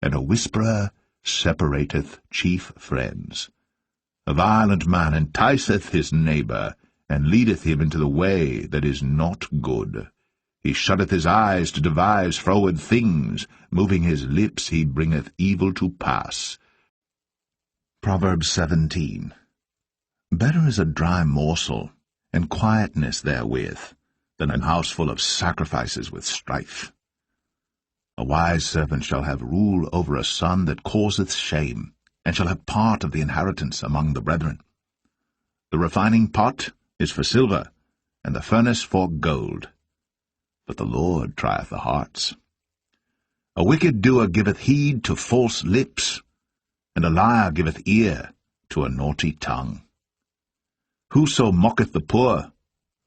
and a whisperer separateth chief friends. A violent man enticeth his neighbour, and leadeth him into the way that is not good. He shutteth his eyes to devise froward things, moving his lips he bringeth evil to pass. Proverbs 17. Better is a dry morsel, and quietness therewith, than an house full of sacrifices with strife. A wise servant shall have rule over a son that causeth shame, and shall have part of the inheritance among the brethren. The refining pot is for silver, and the furnace for gold. But the Lord trieth the hearts. A wicked doer giveth heed to false lips, and a liar giveth ear to a naughty tongue. Whoso mocketh the poor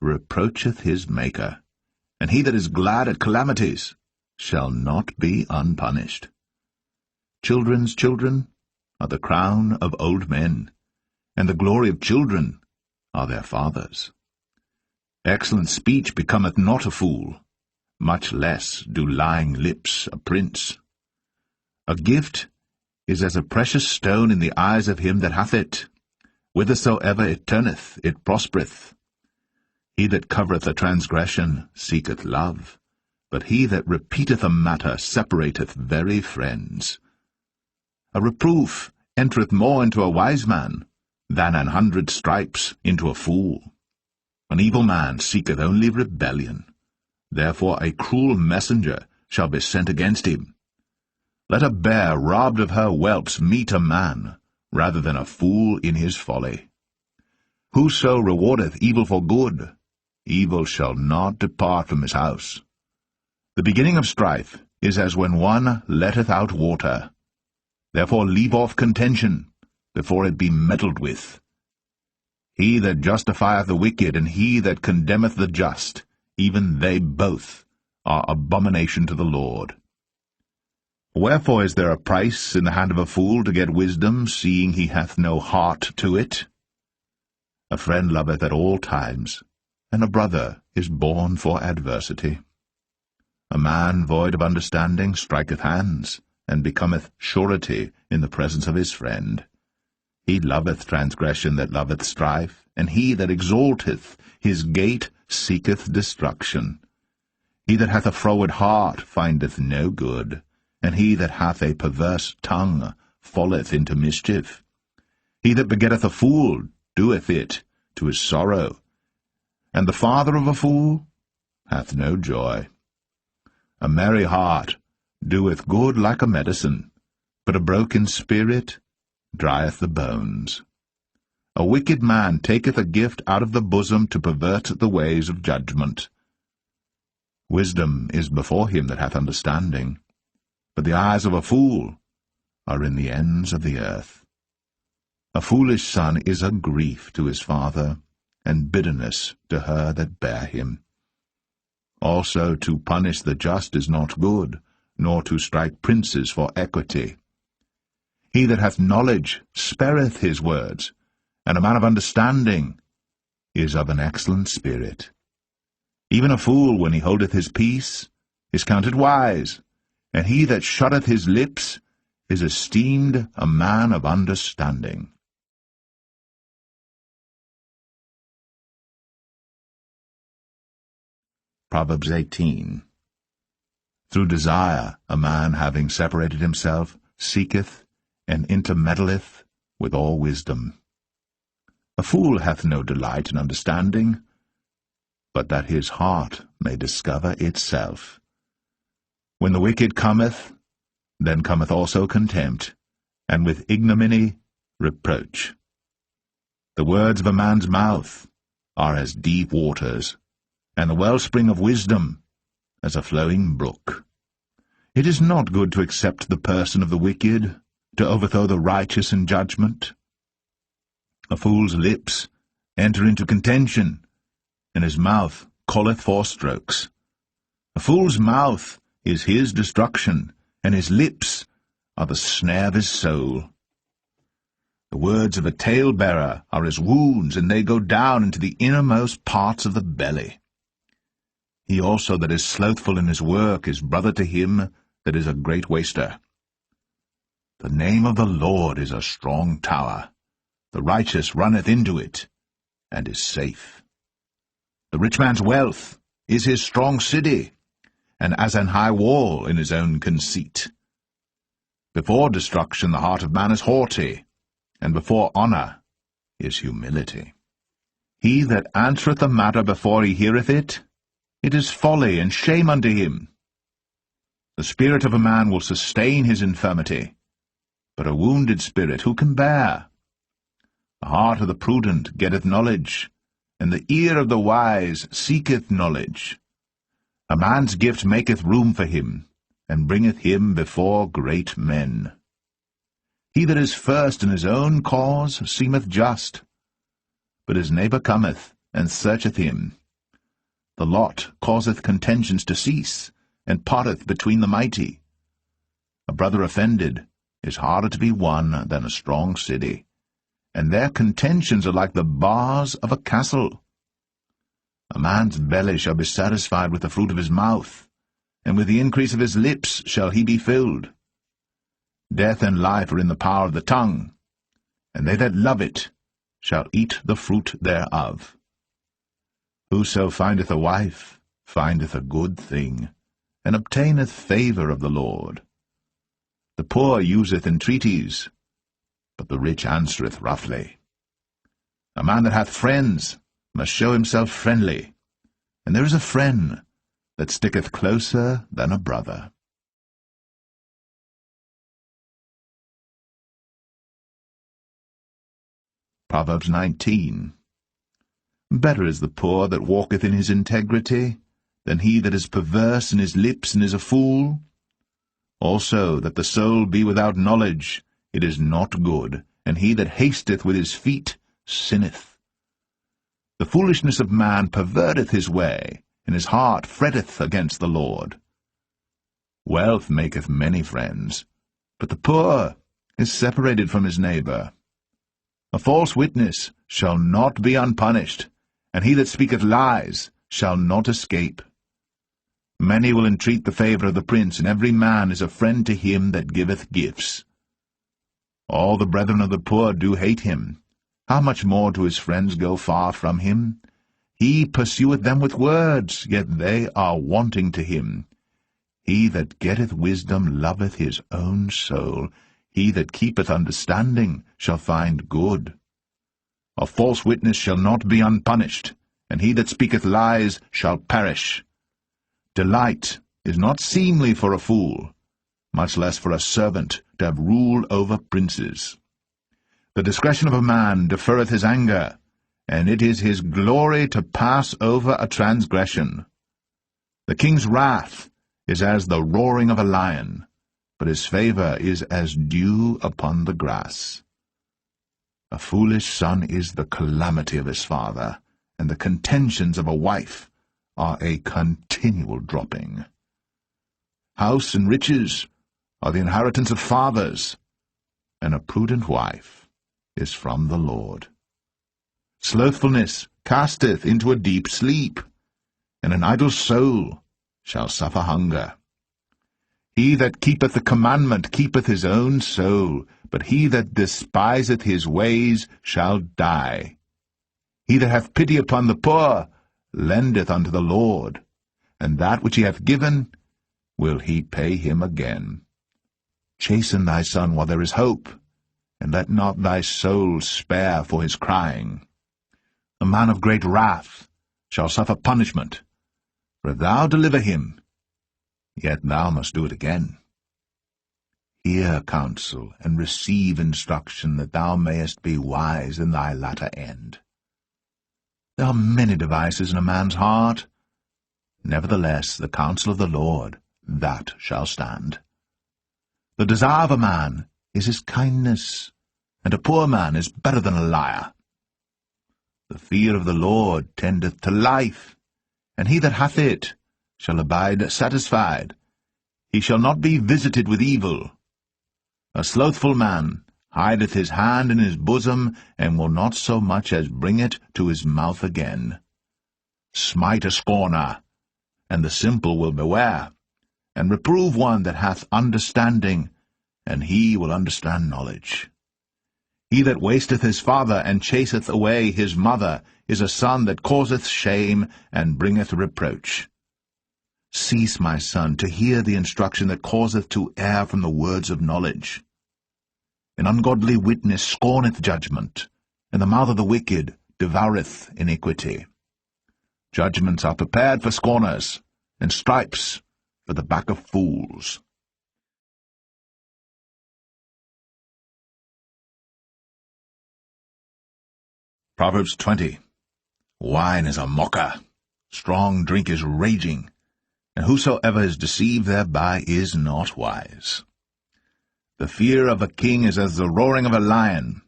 reproacheth his Maker, and he that is glad at calamities shall not be unpunished. Children's children are the crown of old men, and the glory of children are their fathers. Excellent speech becometh not a fool, much less do lying lips a prince. A gift is as a precious stone in the eyes of him that hath it. Whithersoever it turneth, it prospereth. He that covereth a transgression seeketh love, but he that repeateth a matter separateth very friends. A reproof entereth more into a wise man than 100 stripes into a fool. An evil man seeketh only rebellion. Therefore a cruel messenger shall be sent against him. Let a bear robbed of her whelps meet a man, rather than a fool in his folly. Whoso rewardeth evil for good, evil shall not depart from his house. The beginning of strife is as when one letteth out water. Therefore leave off contention, before it be meddled with. He that justifieth the wicked, and he that condemneth the just, even they both are abomination to the Lord. Wherefore is there a price in the hand of a fool to get wisdom, seeing he hath no heart to it? A friend loveth at all times, and a brother is born for adversity. A man void of understanding striketh hands, and becometh surety in the presence of his friend. He loveth transgression that loveth strife, and he that exalteth his gate seeketh destruction. He that hath a froward heart findeth no good, and he that hath a perverse tongue falleth into mischief. He that begetteth a fool doeth it to his sorrow, and the father of a fool hath no joy. A merry heart doeth good like a medicine, but a broken spirit drieth the bones. A wicked man taketh a gift out of the bosom to pervert the ways of judgment. Wisdom is before him that hath understanding, but the eyes of a fool are in the ends of the earth. A foolish son is a grief to his father, and bitterness to her that bare him. Also to punish the just is not good, nor to strike princes for equity. He that hath knowledge spareth his words, and a man of understanding is of an excellent spirit. Even a fool, when he holdeth his peace, is counted wise, and he that shutteth his lips is esteemed a man of understanding. Proverbs 18. Through desire a man, having separated himself, seeketh and intermeddleth with all wisdom. A fool hath no delight in understanding, but that his heart may discover itself. When the wicked cometh, then cometh also contempt, and with ignominy reproach. The words of a man's mouth are as deep waters, and the wellspring of wisdom as a flowing brook. It is not good to accept the person of the wicked, to overthrow the righteous in judgment. A fool's lips enter into contention, and his mouth calleth for strokes. A fool's mouth is his destruction, and his lips are the snare of his soul. The words of a talebearer are as wounds, and they go down into the innermost parts of the belly. He also that is slothful in his work is brother to him that is a great waster. The name of the Lord is a strong tower. The righteous runneth into it, and is safe. The rich man's wealth is his strong city, and as an high wall in his own conceit. Before destruction the heart of man is haughty, and before honour is humility. He that answereth a matter before he heareth it, it is folly and shame unto him. The spirit of a man will sustain his infirmity, but a wounded spirit who can bear? The heart of the prudent getteth knowledge, and the ear of the wise seeketh knowledge. A man's gift maketh room for him, and bringeth him before great men. He that is first in his own cause seemeth just, but his neighbour cometh, and searcheth him. The lot causeth contentions to cease, and parteth between the mighty. A brother offended is harder to be won than a strong city, and their contentions are like the bars of a castle. A man's belly shall be satisfied with the fruit of his mouth, and with the increase of his lips shall he be filled. Death and life are in the power of the tongue, and they that love it shall eat the fruit thereof. Whoso findeth a wife findeth a good thing, and obtaineth favour of the Lord. The poor useth entreaties, but the rich answereth roughly. A man that hath friends must show himself friendly, and there is a friend that sticketh closer than a brother. Proverbs 19. Better is the poor that walketh in his integrity, than he that is perverse in his lips and is a fool. Also that the soul be without knowledge, it is not good, and he that hasteth with his feet sinneth. The foolishness of man perverteth his way, and his heart fretteth against the Lord. Wealth maketh many friends, but the poor is separated from his neighbour. A false witness shall not be unpunished, and he that speaketh lies shall not escape. Many will entreat the favour of the prince, and every man is a friend to him that giveth gifts. All the brethren of the poor do hate him. How much more do his friends go far from him? He pursueth them with words, yet they are wanting to him. He that getteth wisdom loveth his own soul. He that keepeth understanding shall find good. A false witness shall not be unpunished, and he that speaketh lies shall perish. Delight is not seemly for a fool, much less for a servant to have rule over princes. The discretion of a man deferreth his anger, and it is his glory to pass over a transgression. The king's wrath is as the roaring of a lion, but his favour is as dew upon the grass. A foolish son is the calamity of his father, and the contentions of a wife are a continual dropping. House and riches are the inheritance of fathers, and a prudent wife is from the Lord. Slothfulness casteth into a deep sleep, and an idle soul shall suffer hunger. He that keepeth the commandment keepeth his own soul, but he that despiseth his ways shall die. He that hath pity upon the poor lendeth unto the Lord, and that which he hath given will he pay him again. Chasten thy son while there is hope, and let not thy soul spare for his crying. A man of great wrath shall suffer punishment, for if thou deliver him, yet thou must do it again. Hear counsel, and receive instruction, that thou mayest be wise in thy latter end. There are many devices in a man's heart. Nevertheless, the counsel of the Lord, that shall stand. The desire of a man is his kindness, and a poor man is better than a liar. The fear of the Lord tendeth to life, and he that hath it shall abide satisfied. He shall not be visited with evil. A slothful man hideth his hand in his bosom, and will not so much as bring it to his mouth again. Smite a scorner, and the simple will beware, and reprove one that hath understanding, and he will understand knowledge. He that wasteth his father, and chaseth away his mother, is a son that causeth shame, and bringeth reproach. Cease, my son, to hear the instruction that causeth to err from the words of knowledge. An ungodly witness scorneth judgment, and the mouth of the wicked devoureth iniquity. Judgments are prepared for scorners, and stripes for the back of fools. Proverbs 20. Wine is a mocker, strong drink is raging, and whosoever is deceived thereby is not wise. The fear of a king is as the roaring of a lion.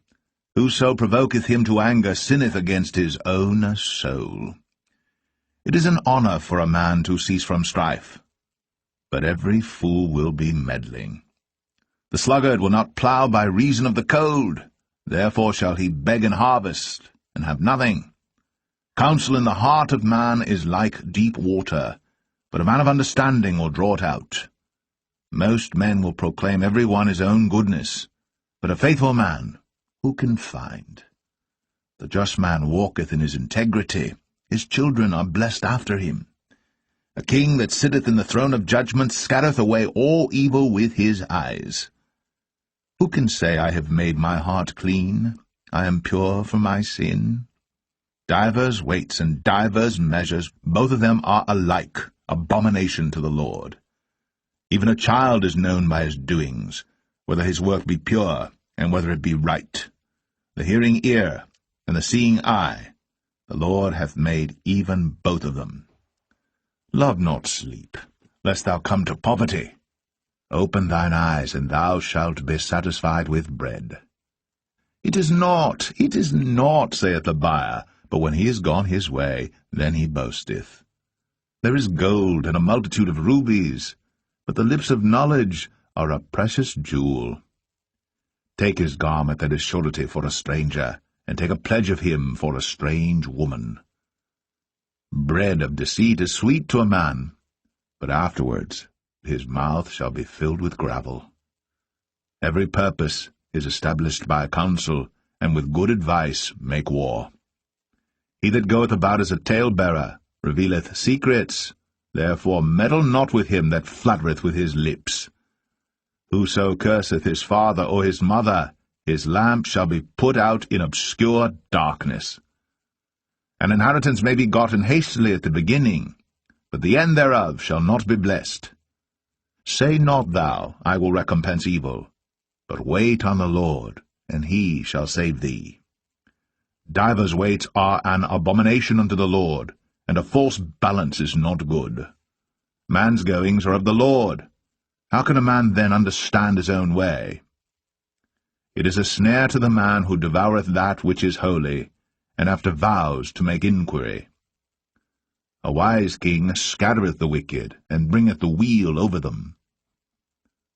Whoso provoketh him to anger sinneth against his own soul. It is an honor for a man to cease from strife, but every fool will be meddling. The sluggard will not plough by reason of the cold, therefore shall he beg and harvest, and have nothing. Counsel in the heart of man is like deep water, but a man of understanding will draw it out. Most men will proclaim every one his own goodness, but a faithful man who can find? The just man walketh in his integrity, his children are blessed after him. A king that sitteth in the throne of judgment scattereth away all evil with his eyes. Who can say, I have made my heart clean, I am pure from my sin? Divers weights and divers measures, both of them are alike abomination to the Lord. Even a child is known by his doings, whether his work be pure, and whether it be right. The hearing ear, and the seeing eye, the Lord hath made even both of them. Love not sleep, lest thou come to poverty. Open thine eyes, and thou shalt be satisfied with bread. It is not, saith the buyer, but when he is gone his way, then he boasteth. There is gold and a multitude of rubies, but the lips of knowledge are a precious jewel. Take his garment that is surety for a stranger, and take a pledge of him for a strange woman. Bread of deceit is sweet to a man, but afterwards his mouth shall be filled with gravel. Every purpose is established by counsel, and with good advice make war. He that goeth about as a talebearer revealeth secrets, therefore meddle not with him that fluttereth with his lips. Whoso curseth his father or his mother, his lamp shall be put out in obscure darkness. An inheritance may be gotten hastily at the beginning, but the end thereof shall not be blessed. Say not thou, I will recompense evil, but wait on the Lord, and he shall save thee. Divers weights are an abomination unto the Lord, and a false balance is not good. Man's goings are of the Lord. How can a man then understand his own way? It is a snare to the man who devoureth that which is holy, and after vows to make inquiry. A wise king scattereth the wicked, and bringeth the weal over them.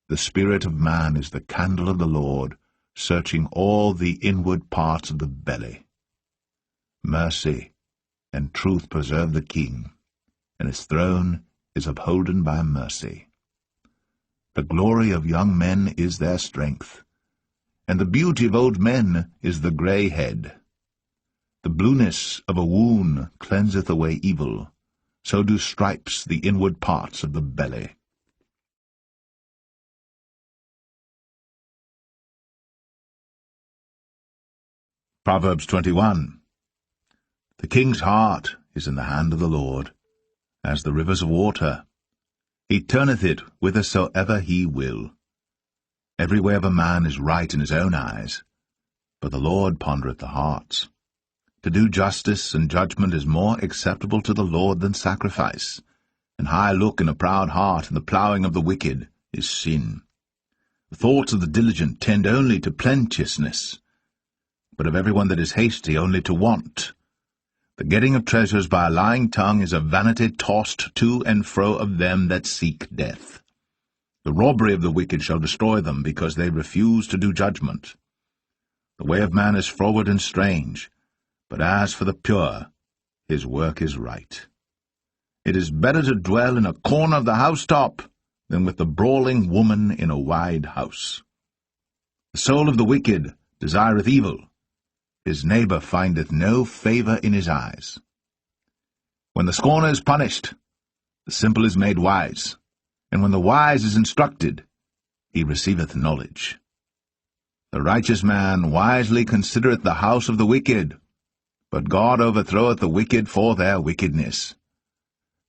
The spirit of man is the candle of the Lord, searching all the inward parts of the belly. Mercy and truth preserve the king, and his throne is upholden by mercy. The glory of young men is their strength, and the beauty of old men is the grey head. The blueness of a wound cleanseth away evil, so do stripes the inward parts of the belly. Proverbs 21. The king's heart is in the hand of the Lord, as the rivers of water. He turneth it whithersoever he will. Every way of a man is right in his own eyes, but the Lord pondereth the hearts. To do justice and judgment is more acceptable to the Lord than sacrifice. An high look and a proud heart, and the ploughing of the wicked is sin. The thoughts of the diligent tend only to plenteousness, but of every one that is hasty only to want. The getting of treasures by a lying tongue is a vanity tossed to and fro of them that seek death. The robbery of the wicked shall destroy them, because they refuse to do judgment. The way of man is froward and strange, but as for the pure, his work is right. It is better to dwell in a corner of the housetop than with the brawling woman in a wide house. The soul of the wicked desireth evil. His neighbor findeth no favor in his eyes. When the scorner is punished, the simple is made wise, and when the wise is instructed, he receiveth knowledge. The righteous man wisely considereth the house of the wicked, but God overthroweth the wicked for their wickedness.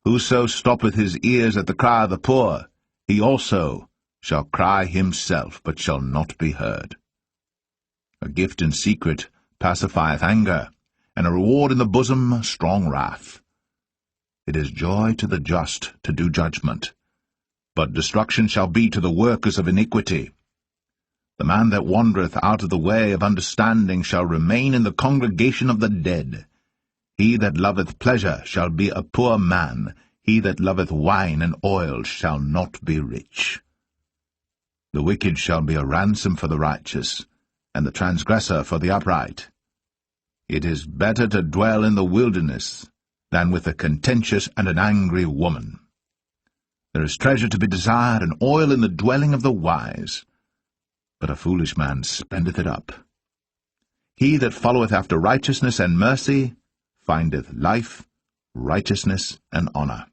Whoso stoppeth his ears at the cry of the poor, he also shall cry himself, but shall not be heard. A gift in secret pacifieth anger, and a reward in the bosom strong wrath. It is joy to the just to do judgment, but destruction shall be to the workers of iniquity. The man that wandereth out of the way of understanding shall remain in the congregation of the dead. He that loveth pleasure shall be a poor man. He that loveth wine and oil shall not be rich. The wicked shall be a ransom for the righteous, and the transgressor for the upright. It is better to dwell in the wilderness than with a contentious and an angry woman. There is treasure to be desired, and oil in the dwelling of the wise, but a foolish man spendeth it up. He that followeth after righteousness and mercy findeth life, righteousness, and honour.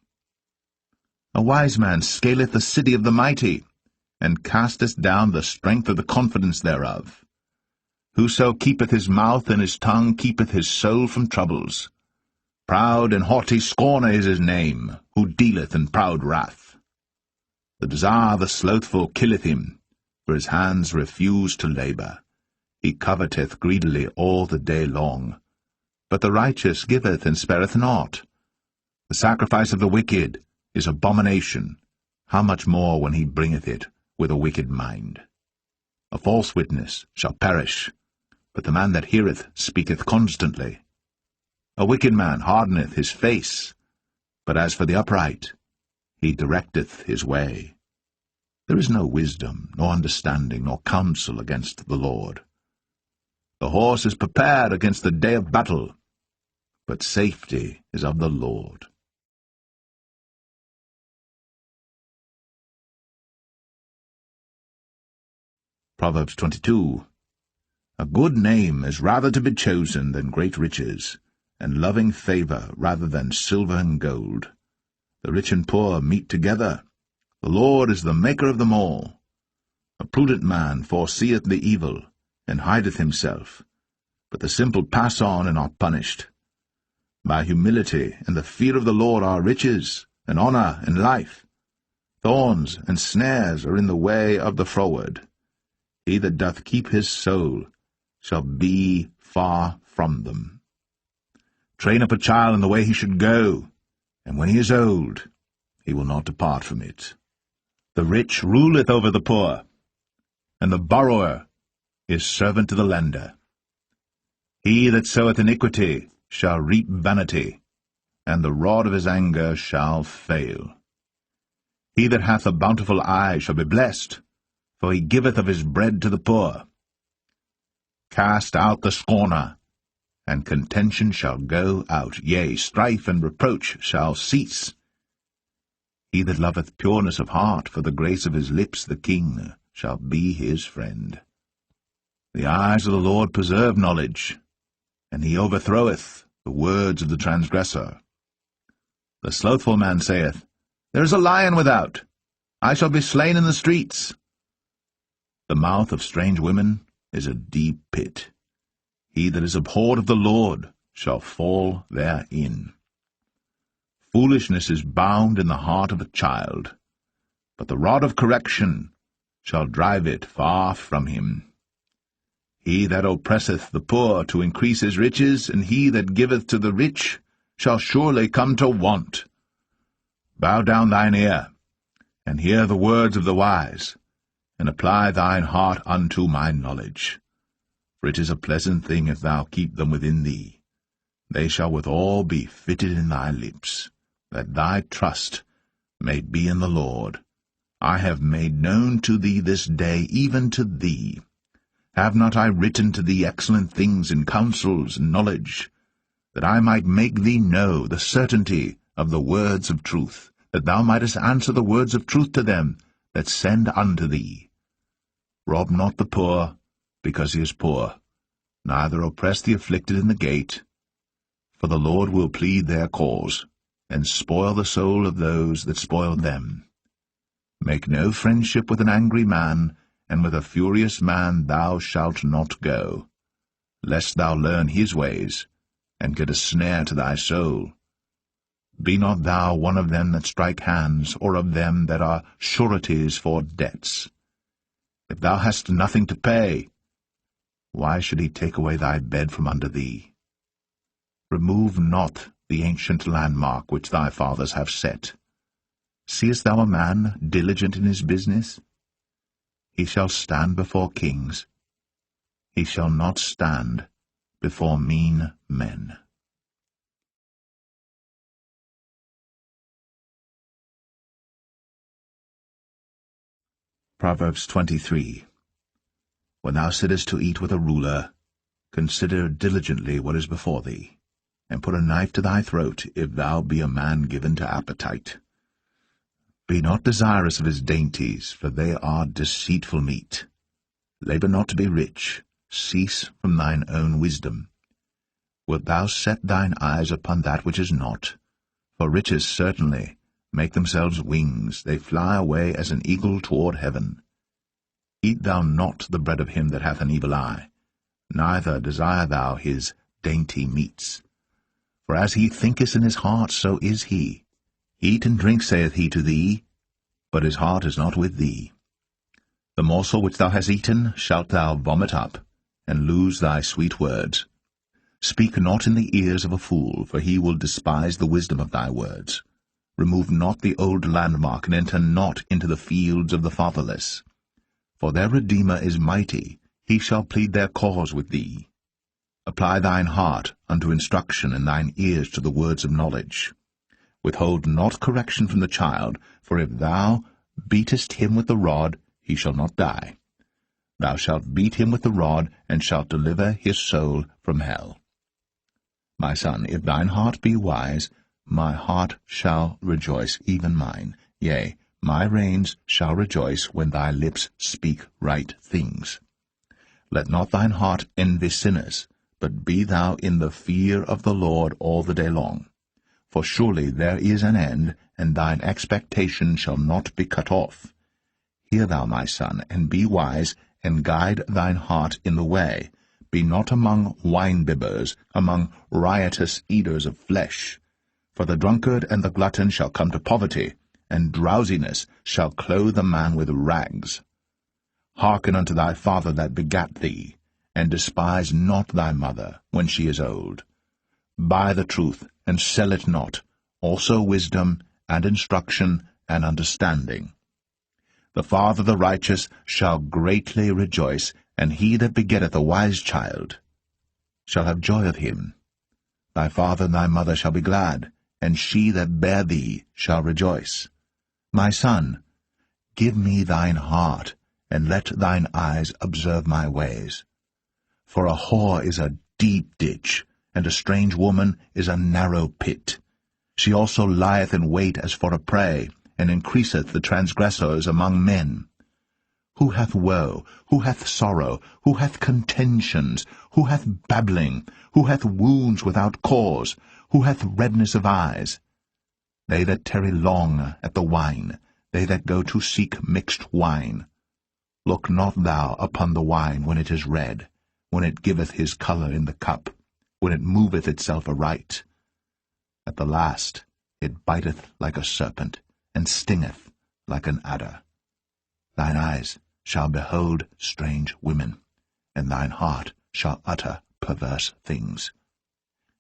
A wise man scaleth the city of the mighty, and casteth down the strength of the confidence thereof. Whoso keepeth his mouth and his tongue keepeth his soul from troubles. Proud and haughty scorner is his name, who dealeth in proud wrath. The desire of the slothful killeth him, for his hands refuse to labour. He coveteth greedily all the day long. But the righteous giveth and spareth not. The sacrifice of the wicked is abomination. How much more when he bringeth it with a wicked mind? A false witness shall perish, but the man that heareth speaketh constantly. A wicked man hardeneth his face, but as for the upright, he directeth his way. There is no wisdom, nor understanding, nor counsel against the Lord. The horse is prepared against the day of battle, but safety is of the Lord. Proverbs 22. A good name is rather to be chosen than great riches, and loving favour rather than silver and gold. The rich and poor meet together. The Lord is the maker of them all. A prudent man foreseeth the evil, and hideth himself, but the simple pass on and are punished. By humility and the fear of the Lord are riches, and honour, and life. Thorns and snares are in the way of the froward. He that doth keep his soul shall be far from them. Train up a child in the way he should go, and when he is old, he will not depart from it. The rich ruleth over the poor, and the borrower is servant to the lender. He that soweth iniquity shall reap vanity, and the rod of his anger shall fail. He that hath a bountiful eye shall be blessed, for he giveth of his bread to the poor. Cast out the scorner, and contention shall go out, yea, strife and reproach shall cease. He that loveth pureness of heart, for the grace of his lips the king shall be his friend. The eyes of the Lord preserve knowledge, and he overthroweth the words of the transgressor. The slothful man saith, There is a lion without, I shall be slain in the streets. The mouth of strange women is a deep pit. He that is abhorred of the Lord shall fall therein. Foolishness is bound in the heart of a child, but the rod of correction shall drive it far from him. He that oppresseth the poor to increase his riches, and he that giveth to the rich shall surely come to want. Bow down thine ear, and hear the words of the wise, and apply thine heart unto my knowledge. For it is a pleasant thing if thou keep them within thee. They shall withal be fitted in thy lips, that thy trust may be in the Lord. I have made known to thee this day, even to thee. Have not I written to thee excellent things in counsels and knowledge, that I might make thee know the certainty of the words of truth, that thou mightest answer the words of truth to them that send unto thee? Rob not the poor, because he is poor, neither oppress the afflicted in the gate. For the Lord will plead their cause, and spoil the soul of those that spoil them. Make no friendship with an angry man, and with a furious man thou shalt not go, lest thou learn his ways, and get a snare to thy soul. Be not thou one of them that strike hands, or of them that are sureties for debts. If thou hast nothing to pay, why should he take away thy bed from under thee? Remove not the ancient landmark which thy fathers have set. Seest thou a man diligent in his business? he shall stand before kings. He shall not stand before mean men. Proverbs 23. When thou sittest to eat with a ruler, consider diligently what is before thee, and put a knife to thy throat, if thou be a man given to appetite. Be not desirous of his dainties, for they are deceitful meat. Labor not to be rich, cease from thine own wisdom. Wilt thou set thine eyes upon that which is not? For riches certainly make themselves wings, they fly away as an eagle toward heaven. Eat thou not the bread of him that hath an evil eye, neither desire thou his dainty meats. For as he thinketh in his heart, so is he. Eat and drink, saith he to thee, but his heart is not with thee. The morsel which thou hast eaten shalt thou vomit up, and lose thy sweet words. Speak not in the ears of a fool, for he will despise the wisdom of thy words. Remove not the old landmark, and enter not into the fields of the fatherless. For their Redeemer is mighty, he shall plead their cause with thee. Apply thine heart unto instruction, and thine ears to the words of knowledge. Withhold not correction from the child, for if thou beatest him with the rod, he shall not die. Thou shalt beat him with the rod, and shalt deliver his soul from hell. My son, if thine heart be wise, my heart shall rejoice, even mine. Yea, my reins shall rejoice when thy lips speak right things. Let not thine heart envy sinners, but be thou in the fear of the Lord all the day long. For surely there is an end, and thine expectation shall not be cut off. Hear thou, my son, and be wise, and guide thine heart in the way. Be not among wine-bibbers, among riotous eaters of flesh. For the drunkard and the glutton shall come to poverty, and drowsiness shall clothe a man with rags. Hearken unto thy father that begat thee, and despise not thy mother when she is old. Buy the truth, and sell it not, also wisdom, and instruction, and understanding. The father of the righteous shall greatly rejoice, and he that begetteth a wise child shall have joy of him. Thy father and thy mother shall be glad, and she that bare thee shall rejoice. My son, give me thine heart, and let thine eyes observe my ways. For a whore is a deep ditch, and a strange woman is a narrow pit. She also lieth in wait as for a prey, and increaseth the transgressors among men. Who hath woe? Who hath sorrow? Who hath contentions? Who hath babbling? Who hath wounds without cause? Who hath redness of eyes? They that tarry long at the wine, they that go to seek mixed wine. Look not thou upon the wine when it is red, when it giveth his colour in the cup, when it moveth itself aright. At the last it biteth like a serpent, and stingeth like an adder. Thine eyes shall behold strange women, and thine heart shall utter perverse things.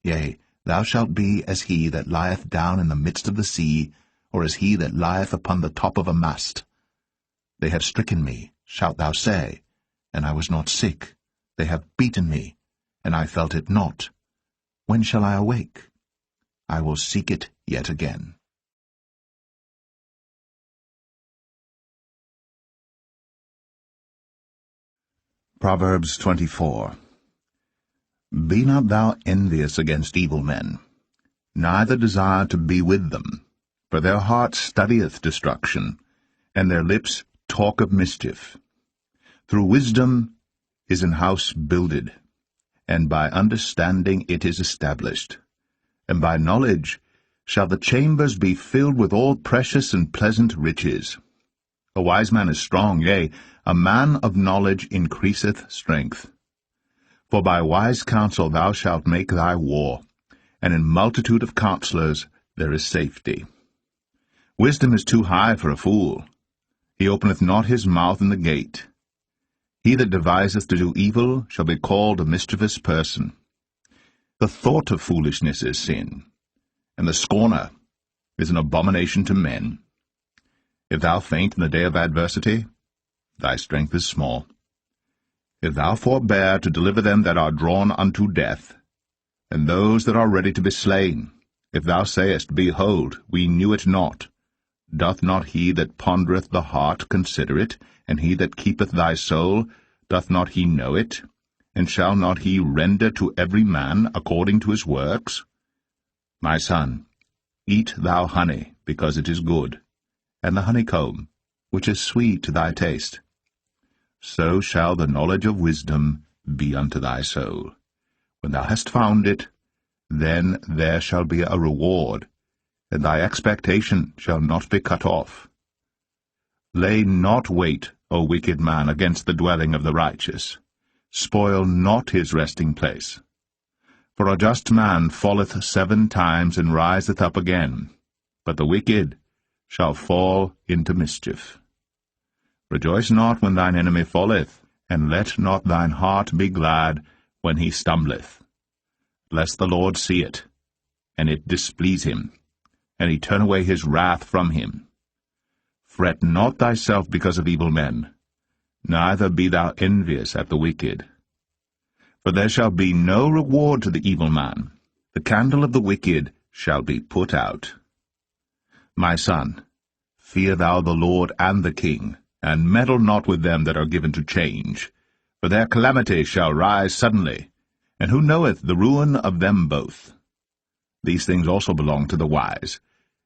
Yea, thou shalt be as he that lieth down in the midst of the sea, or as he that lieth upon the top of a mast. They have stricken me, shalt thou say, and I was not sick. They have beaten me, and I felt it not. When shall I awake? I will seek it yet again. Proverbs 24. Be not thou envious against evil men, neither desire to be with them, for their heart studieth destruction, and their lips talk of mischief. Through wisdom is an house builded, and by understanding it is established, and by knowledge shall the chambers be filled with all precious and pleasant riches. A wise man is strong, yea, a man of knowledge increaseth strength. For by wise counsel thou shalt make thy war, and in multitude of counselors there is safety. Wisdom is too high for a fool. He openeth not his mouth in the gate. He that deviseth to do evil shall be called a mischievous person. The thought of foolishness is sin, and the scorner is an abomination to men. If thou faint in the day of adversity, thy strength is small. If thou forbear to deliver them that are drawn unto death, and those that are ready to be slain, if thou sayest, Behold, we knew it not, doth not he that pondereth the heart consider it, and he that keepeth thy soul, doth not he know it? And shall not he render to every man according to his works? My son, eat thou honey, because it is good, and the honeycomb, which is sweet to thy taste. So shall the knowledge of wisdom be unto thy soul. When thou hast found it, then there shall be a reward, and thy expectation shall not be cut off. Lay not wait, O wicked man, against the dwelling of the righteous. Spoil not his resting place. For a just man falleth 7 times and riseth up again, but the wicked shall fall into mischief. Rejoice not when thine enemy falleth, and let not thine heart be glad when he stumbleth, lest the Lord see it, and it displease him, and he turn away his wrath from him. Fret not thyself because of evil men, neither be thou envious at the wicked. For there shall be no reward to the evil man. The candle of the wicked shall be put out. My son, fear thou the Lord and the king, and meddle not with them that are given to change. For their calamity shall rise suddenly, and who knoweth the ruin of them both? These things also belong to the wise.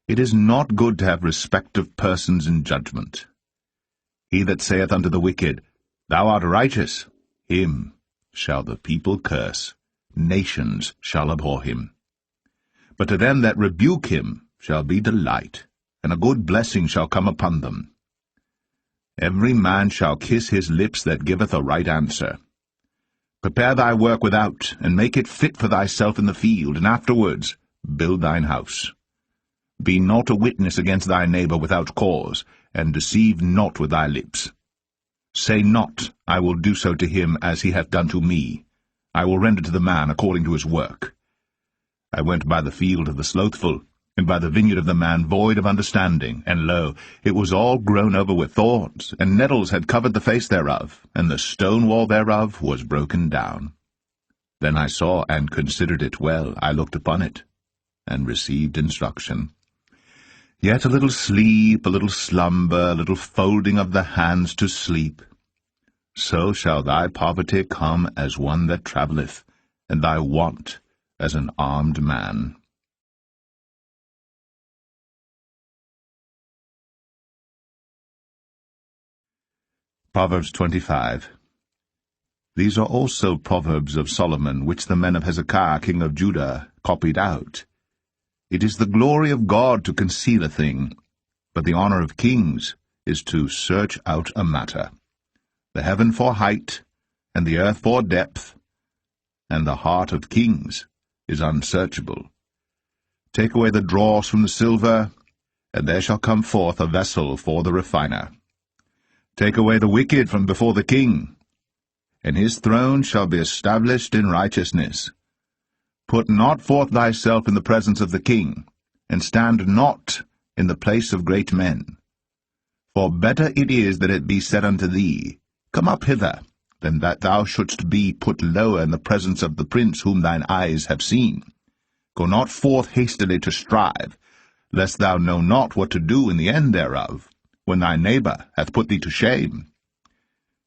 It is not good to have respect of persons in judgment. He that saith unto the wicked, Thou art righteous, him shall the people curse, nations shall abhor him. But to them that rebuke him shall be delight, and a good blessing shall come upon them. Every man shall kiss his lips that giveth a right answer. Prepare thy work without, and make it fit for thyself in the field, and afterwards build thine house. Be not a witness against thy neighbor without cause, and deceive not with thy lips. Say not, I will do so to him as he hath done to me. I will render to the man according to his work. I went by the field of the slothful, and by the vineyard of the man void of understanding, and lo, it was all grown over with thorns, and nettles had covered the face thereof, and the stone wall thereof was broken down. Then I saw and considered it well, I looked upon it, and received instruction. Yet a little sleep, a little slumber, a little folding of the hands to sleep. So shall thy poverty come as one that travelleth, and thy want as an armed man. Proverbs 25. These are also Proverbs of Solomon, which the men of Hezekiah king of Judah copied out. It is the glory of God to conceal a thing, but the honor of kings is to search out a matter. The heaven for height, and the earth for depth, and the heart of kings is unsearchable. Take away the dross from the silver, and there shall come forth a vessel for the refiner. Take away the wicked from before the king, and his throne shall be established in righteousness. Put not forth thyself in the presence of the king, and stand not in the place of great men. For better it is that it be said unto thee, Come up hither, than that thou shouldst be put lower in the presence of the prince whom thine eyes have seen. Go not forth hastily to strive, lest thou know not what to do in the end thereof, when thy neighbor hath put thee to shame.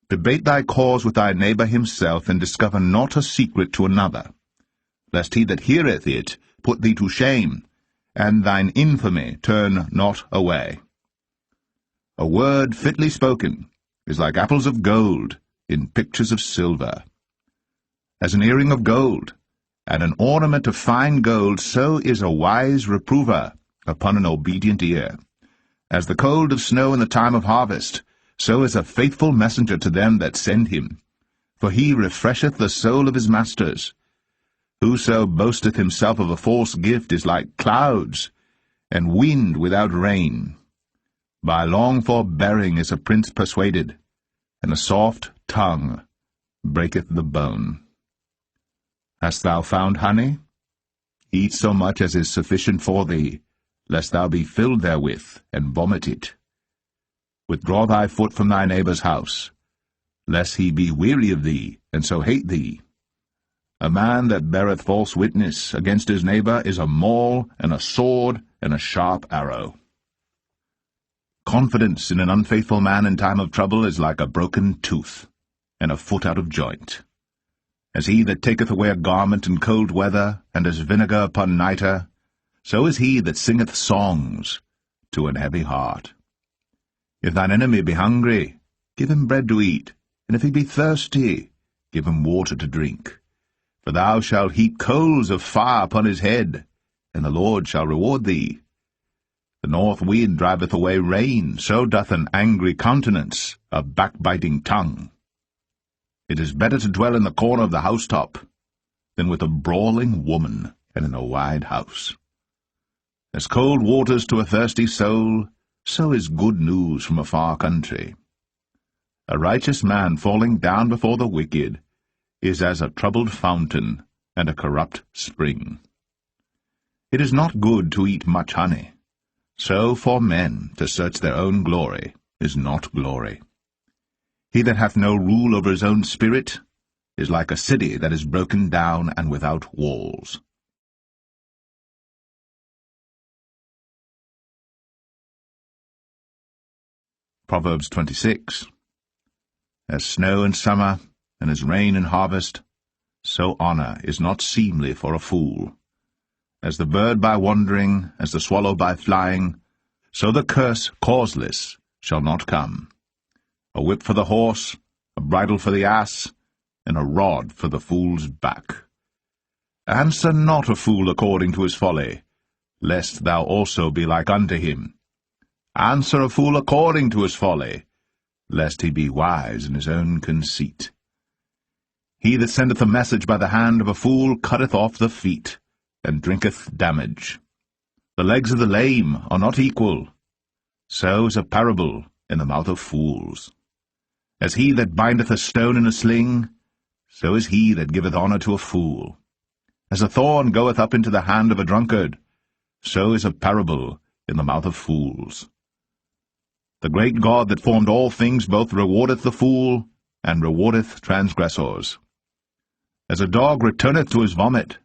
Debate thy cause with thy neighbor himself, and discover not a secret to another, lest he that heareth it put thee to shame, and thine infamy turn not away. A word fitly spoken is like apples of gold in pictures of silver. As an earring of gold, and an ornament of fine gold, so is a wise reprover upon an obedient ear. As the cold of snow in the time of harvest, so is a faithful messenger to them that send him. For he refresheth the soul of his masters. Whoso boasteth himself of a false gift is like clouds, and wind without rain. By long forbearing is a prince persuaded, and a soft tongue breaketh the bone. Hast thou found honey? Eat so much as is sufficient for thee, lest thou be filled therewith, and vomit it. Withdraw thy foot from thy neighbour's house, lest he be weary of thee, and so hate thee. A man that beareth false witness against his neighbour is a maul, and a sword, and a sharp arrow. Confidence in an unfaithful man in time of trouble is like a broken tooth, and a foot out of joint. As he that taketh away a garment in cold weather, and as vinegar upon nitre, so is he that singeth songs to an heavy heart. If thine enemy be hungry, give him bread to eat, and if he be thirsty, give him water to drink. For thou shalt heap coals of fire upon his head, and the Lord shall reward thee. The north wind driveth away rain, so doth an angry countenance, a backbiting tongue. It is better to dwell in the corner of the housetop than with a brawling woman and in a wide house. As cold waters to a thirsty soul, so is good news from a far country. A righteous man falling down before the wicked is as a troubled fountain and a corrupt spring. It is not good to eat much honey, so for men to search their own glory is not glory. He that hath no rule over his own spirit is like a city that is broken down and without walls. Proverbs 26. As snow in summer, and as rain in harvest, so honour is not seemly for a fool. As the bird by wandering, as the swallow by flying, so the curse causeless shall not come. A whip for the horse, a bridle for the ass, and a rod for the fool's back. Answer not a fool according to his folly, lest thou also be like unto him. Answer a fool according to his folly, lest he be wise in his own conceit. He that sendeth a message by the hand of a fool cutteth off the feet, and drinketh damage. The legs of the lame are not equal, so is a parable in the mouth of fools. As he that bindeth a stone in a sling, so is he that giveth honour to a fool. As a thorn goeth up into the hand of a drunkard, so is a parable in the mouth of fools. The great God that formed all things both rewardeth the fool, and rewardeth transgressors. As a dog returneth to his vomit,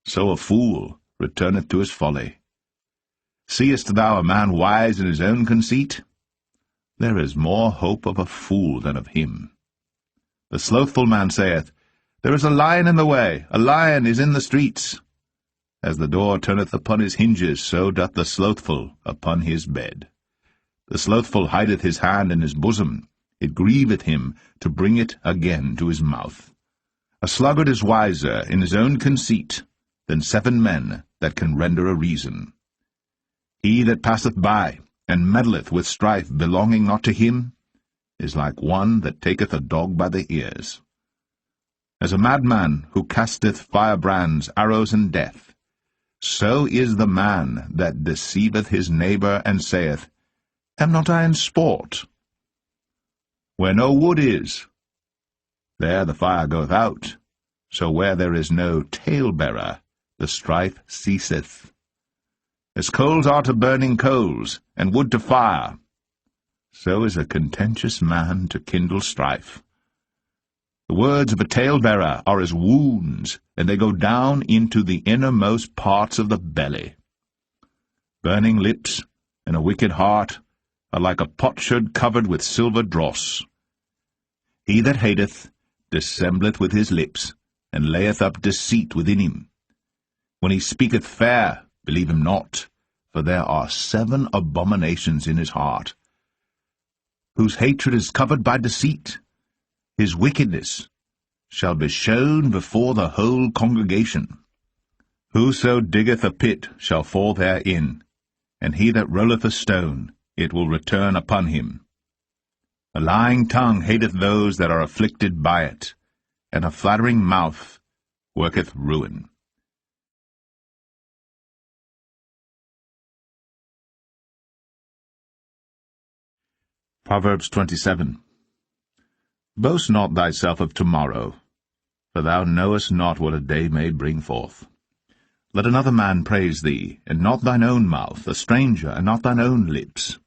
so a fool returneth to his folly. Seest thou a man wise in his own conceit? There is more hope of a fool than of him. The slothful man saith, There is a lion in the way, a lion is in the streets. As the door turneth upon his hinges, so doth the slothful upon his bed. The slothful hideth his hand in his bosom, it grieveth him to bring it again to his mouth. A sluggard is wiser in his own conceit than 7 men that can render a reason. He that passeth by, and meddleth with strife belonging not to him, is like one that taketh a dog by the ears. As a madman who casteth firebrands, arrows, and death, so is the man that deceiveth his neighbour, and saith, Am not I in sport? Where no wood is, there the fire goeth out, so where there is no talebearer, the strife ceaseth. As coals are to burning coals, and wood to fire, so is a contentious man to kindle strife. The words of a talebearer are as wounds, and they go down into the innermost parts of the belly. Burning lips and a wicked heart are like a potsherd covered with silver dross. He that hateth dissembleth with his lips, and layeth up deceit within him. When he speaketh fair, believe him not, for there are 7 abominations in his heart. Whose hatred is covered by deceit, his wickedness shall be shown before the whole congregation. Whoso diggeth a pit shall fall therein, and he that rolleth a stone, it will return upon him. A lying tongue hateth those that are afflicted by it, and a flattering mouth worketh ruin. Proverbs 27. Boast not thyself of tomorrow, for thou knowest not what a day may bring forth. Let another man praise thee, and not thine own mouth, a stranger, and not thine own lips.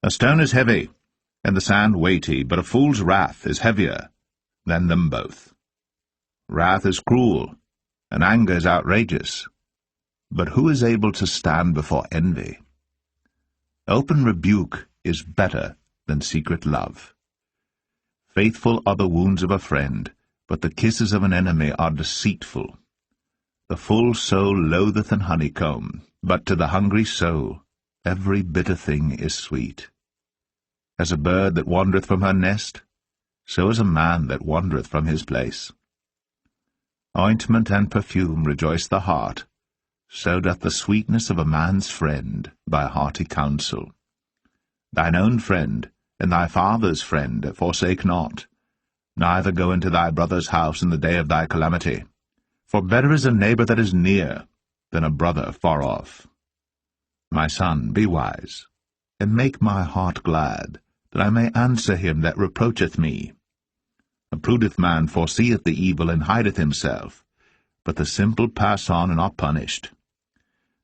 A stone is heavy, and the sand weighty, but a fool's wrath is heavier than them both. Wrath is cruel, and anger is outrageous, but who is able to stand before envy? Open rebuke is better than secret love. Faithful are the wounds of a friend, but the kisses of an enemy are deceitful. The full soul loatheth an honeycomb, but to the hungry soul every bitter thing is sweet. As a bird that wandereth from her nest, so is a man that wandereth from his place. Ointment and perfume rejoice the heart, so doth the sweetness of a man's friend by hearty counsel. Thine own friend and thy father's friend forsake not, neither go into thy brother's house in the day of thy calamity. For better is a neighbor that is near than a brother far off. My son, be wise, and make my heart glad, that I may answer him that reproacheth me. A prudent man foreseeth the evil, and hideth himself, but the simple pass on and are punished.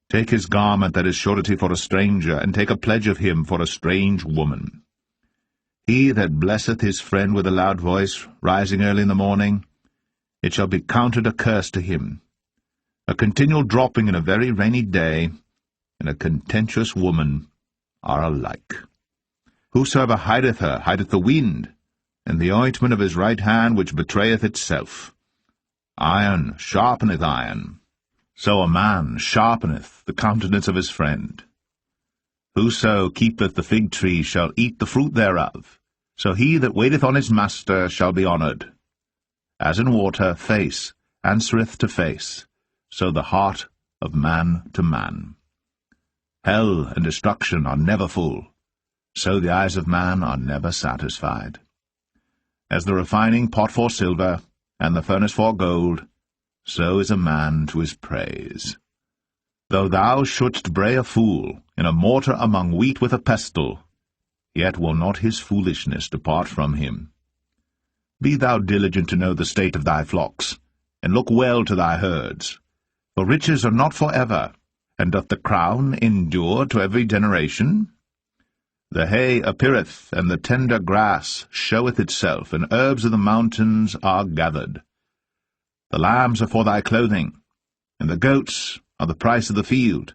Take his garment that is surety for a stranger, and take a pledge of him for a strange woman. He that blesseth his friend with a loud voice, rising early in the morning, it shall be counted a curse to him. A continual dropping in a very rainy day, and a contentious woman are alike. Whosoever hideth her hideth the wind, and the ointment of his right hand which betrayeth itself. Iron sharpeneth iron, so a man sharpeneth the countenance of his friend. Whoso keepeth the fig tree shall eat the fruit thereof, so he that waiteth on his master shall be honoured. As in water face answereth to face, so the heart of man to man. Hell and destruction are never full, so the eyes of man are never satisfied. As the refining pot for silver, and the furnace for gold, so is a man to his praise. Though thou shouldst bray a fool in a mortar among wheat with a pestle, yet will not his foolishness depart from him. Be thou diligent to know the state of thy flocks, and look well to thy herds. For riches are not for ever, and doth the crown endure to every generation? The hay appeareth, and the tender grass showeth itself, and herbs of the mountains are gathered. The lambs are for thy clothing, and the goats are the price of the field.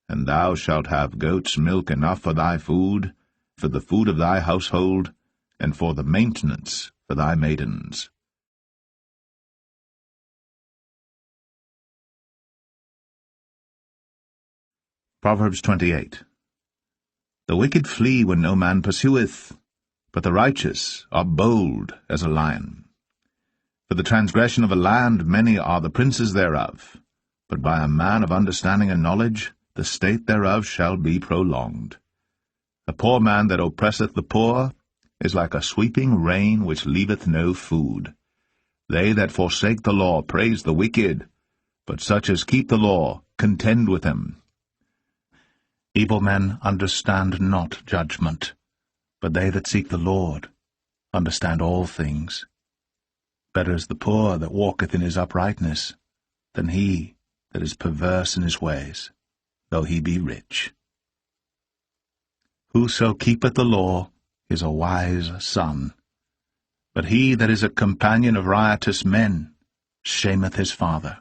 And thou shalt have goats' milk enough for thy food, for the food of thy household, and for the maintenance for thy maidens. Proverbs 28. The wicked flee when no man pursueth, but the righteous are bold as a lion. For the transgression of a land many are the princes thereof, but by a man of understanding and knowledge the state thereof shall be prolonged. A poor man that oppresseth the poor is like a sweeping rain which leaveth no food. They that forsake the law praise the wicked, but such as keep the law contend with them. Evil men understand not judgment, but they that seek the Lord understand all things. Better is the poor that walketh in his uprightness, than he that is perverse in his ways, though he be rich. Whoso keepeth the law is a wise son, but he that is a companion of riotous men shameth his father.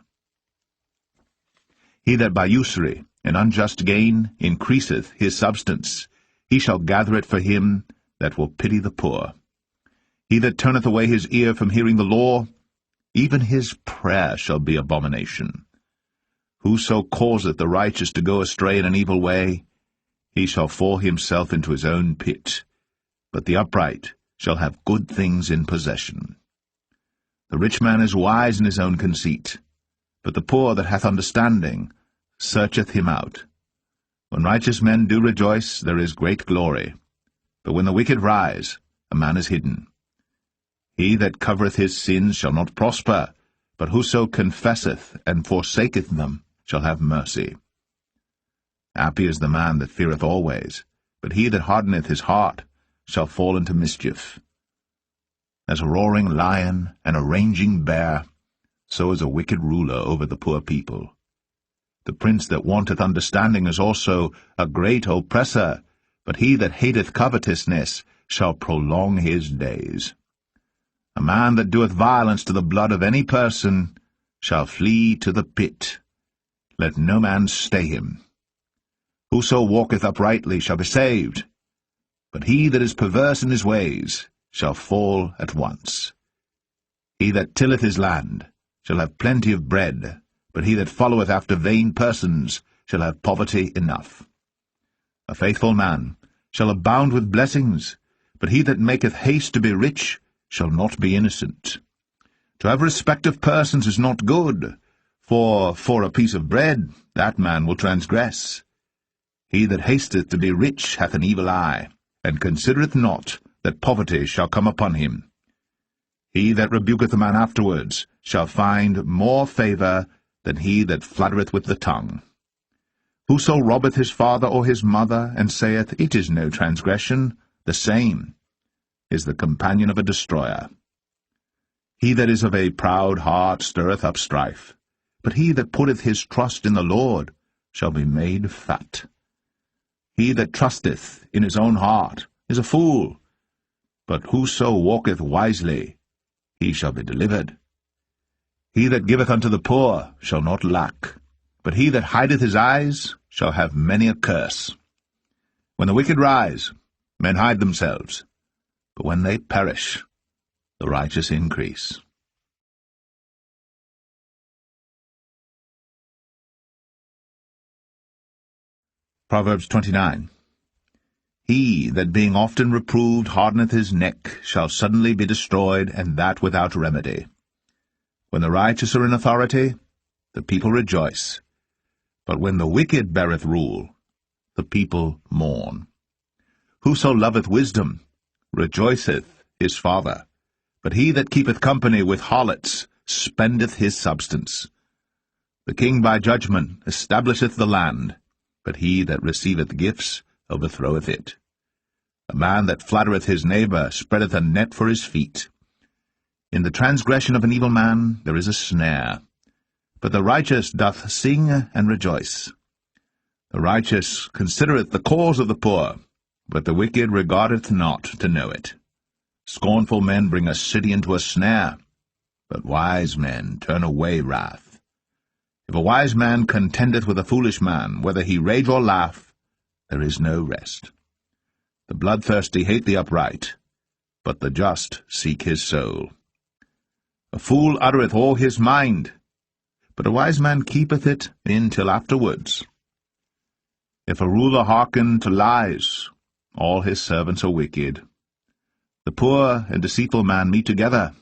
He that by usury and unjust gain increaseth his substance, he shall gather it for him that will pity the poor. He that turneth away his ear from hearing the law, even his prayer shall be abomination. Whoso causeth the righteous to go astray in an evil way, he shall fall himself into his own pit, but the upright shall have good things in possession. The rich man is wise in his own conceit, but the poor that hath understanding searcheth him out. When righteous men do rejoice, there is great glory, but when the wicked rise, a man is hidden. He that covereth his sins shall not prosper, but whoso confesseth and forsaketh them shall have mercy. Happy is the man that feareth always, but he that hardeneth his heart shall fall into mischief. As a roaring lion and a raging bear, so is a wicked ruler over the poor people. The prince that wanteth understanding is also a great oppressor, but he that hateth covetousness shall prolong his days. A man that doeth violence to the blood of any person shall flee to the pit. Let no man stay him. Whoso walketh uprightly shall be saved, but he that is perverse in his ways shall fall at once. He that tilleth his land shall have plenty of bread, but he that followeth after vain persons shall have poverty enough. A faithful man shall abound with blessings, but he that maketh haste to be rich shall not be innocent. To have respect of persons is not good, for a piece of bread that man will transgress. He that hasteth to be rich hath an evil eye, and considereth not that poverty shall come upon him. He that rebuketh a man afterwards shall find more favour than he that fluttereth with the tongue. Whoso robbeth his father or his mother, and saith, It is no transgression, the same is the companion of a destroyer. He that is of a proud heart stirreth up strife, but he that putteth his trust in the Lord shall be made fat. He that trusteth in his own heart is a fool, but whoso walketh wisely, he shall be delivered. He that giveth unto the poor shall not lack, but he that hideth his eyes shall have many a curse. When the wicked rise, men hide themselves, but when they perish, the righteous increase. Proverbs 29. He that being often reproved hardeneth his neck shall suddenly be destroyed, and that without remedy. When the righteous are in authority, the people rejoice, but when the wicked beareth rule, the people mourn. Whoso loveth wisdom rejoiceth his father, but he that keepeth company with harlots spendeth his substance. The king by judgment establisheth the land, but he that receiveth gifts overthroweth it. A man that flattereth his neighbour spreadeth a net for his feet. In the transgression of an evil man there is a snare, but the righteous doth sing and rejoice. The righteous considereth the cause of the poor, but the wicked regardeth not to know it. Scornful men bring a city into a snare, but wise men turn away wrath. If a wise man contendeth with a foolish man, whether he rage or laugh, there is no rest. The bloodthirsty hate the upright, but the just seek his soul. A fool uttereth all his mind, but a wise man keepeth it in till afterwards. If a ruler hearken to lies, all his servants are wicked. The poor and deceitful man meet together.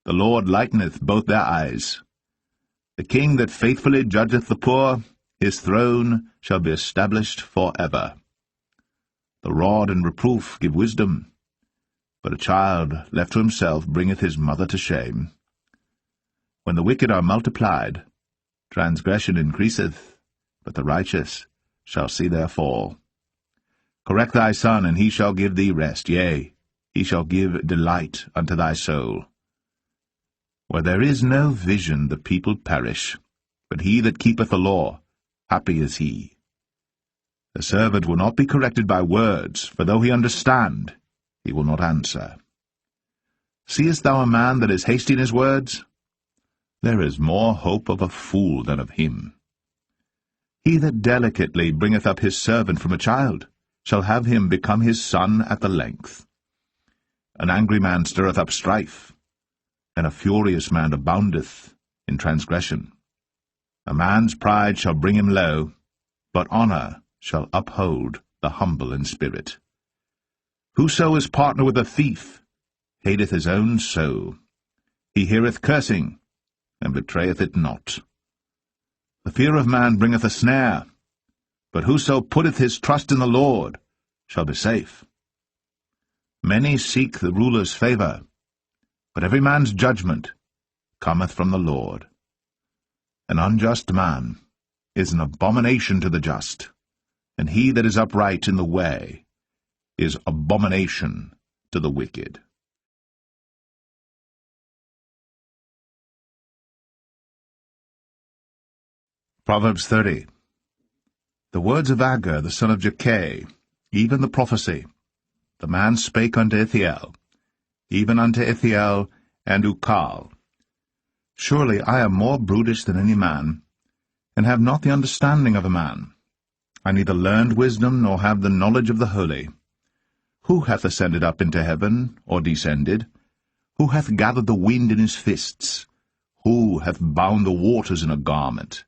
The Lord lighteneth both their eyes. The king that faithfully judgeth the poor, his throne shall be established for ever. The rod and reproof give wisdom, but a child left to himself bringeth his mother to shame. When the wicked are multiplied, transgression increaseth, but the righteous shall see their fall. Correct thy son, and he shall give thee rest, yea, he shall give delight unto thy soul. Where there is no vision the people perish, but he that keepeth the law, happy is he. The servant will not be corrected by words, for though he understand, he will not answer. Seest thou a man that is hasty in his words? There is more hope of a fool than of him. He that delicately bringeth up his servant from a child shall have him become his son at the length. An angry man stirreth up strife, and a furious man aboundeth in transgression. A man's pride shall bring him low, but honour shall uphold the humble in spirit. Whoso is partner with a thief hateth his own soul. He heareth cursing, and betrayeth it not. The fear of man bringeth a snare, but whoso putteth his trust in the Lord shall be safe. Many seek the ruler's favour, but every man's judgment cometh from the Lord. An unjust man is an abomination to the just, and he that is upright in the way is abomination to the wicked. Proverbs 30. The words of Agur the son of Jakeh, even the prophecy, the man spake unto Ithiel, even unto Ithiel and Ukal. Surely I am more brutish than any man, and have not the understanding of a man. I neither learned wisdom, nor have the knowledge of the holy. Who hath ascended up into heaven, or descended? Who hath gathered the wind in his fists? Who hath bound the waters in a garment?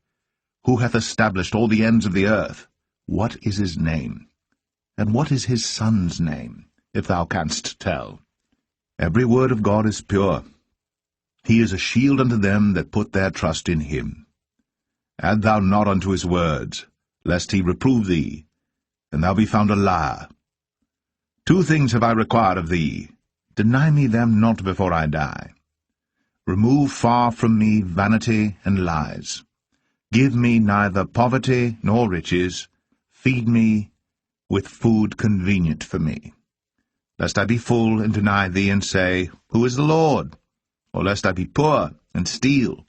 Who hath established all the ends of the earth? What is his name? And what is his son's name, if thou canst tell? Every word of God is pure. He is a shield unto them that put their trust in him. Add thou not unto his words, lest he reprove thee, and thou be found a liar. 2 things have I required of thee. Deny me them not before I die. Remove far from me vanity and lies. Give me neither poverty nor riches. Feed me with food convenient for me. Lest I be full and deny thee, and say, Who is the Lord? Or lest I be poor and steal,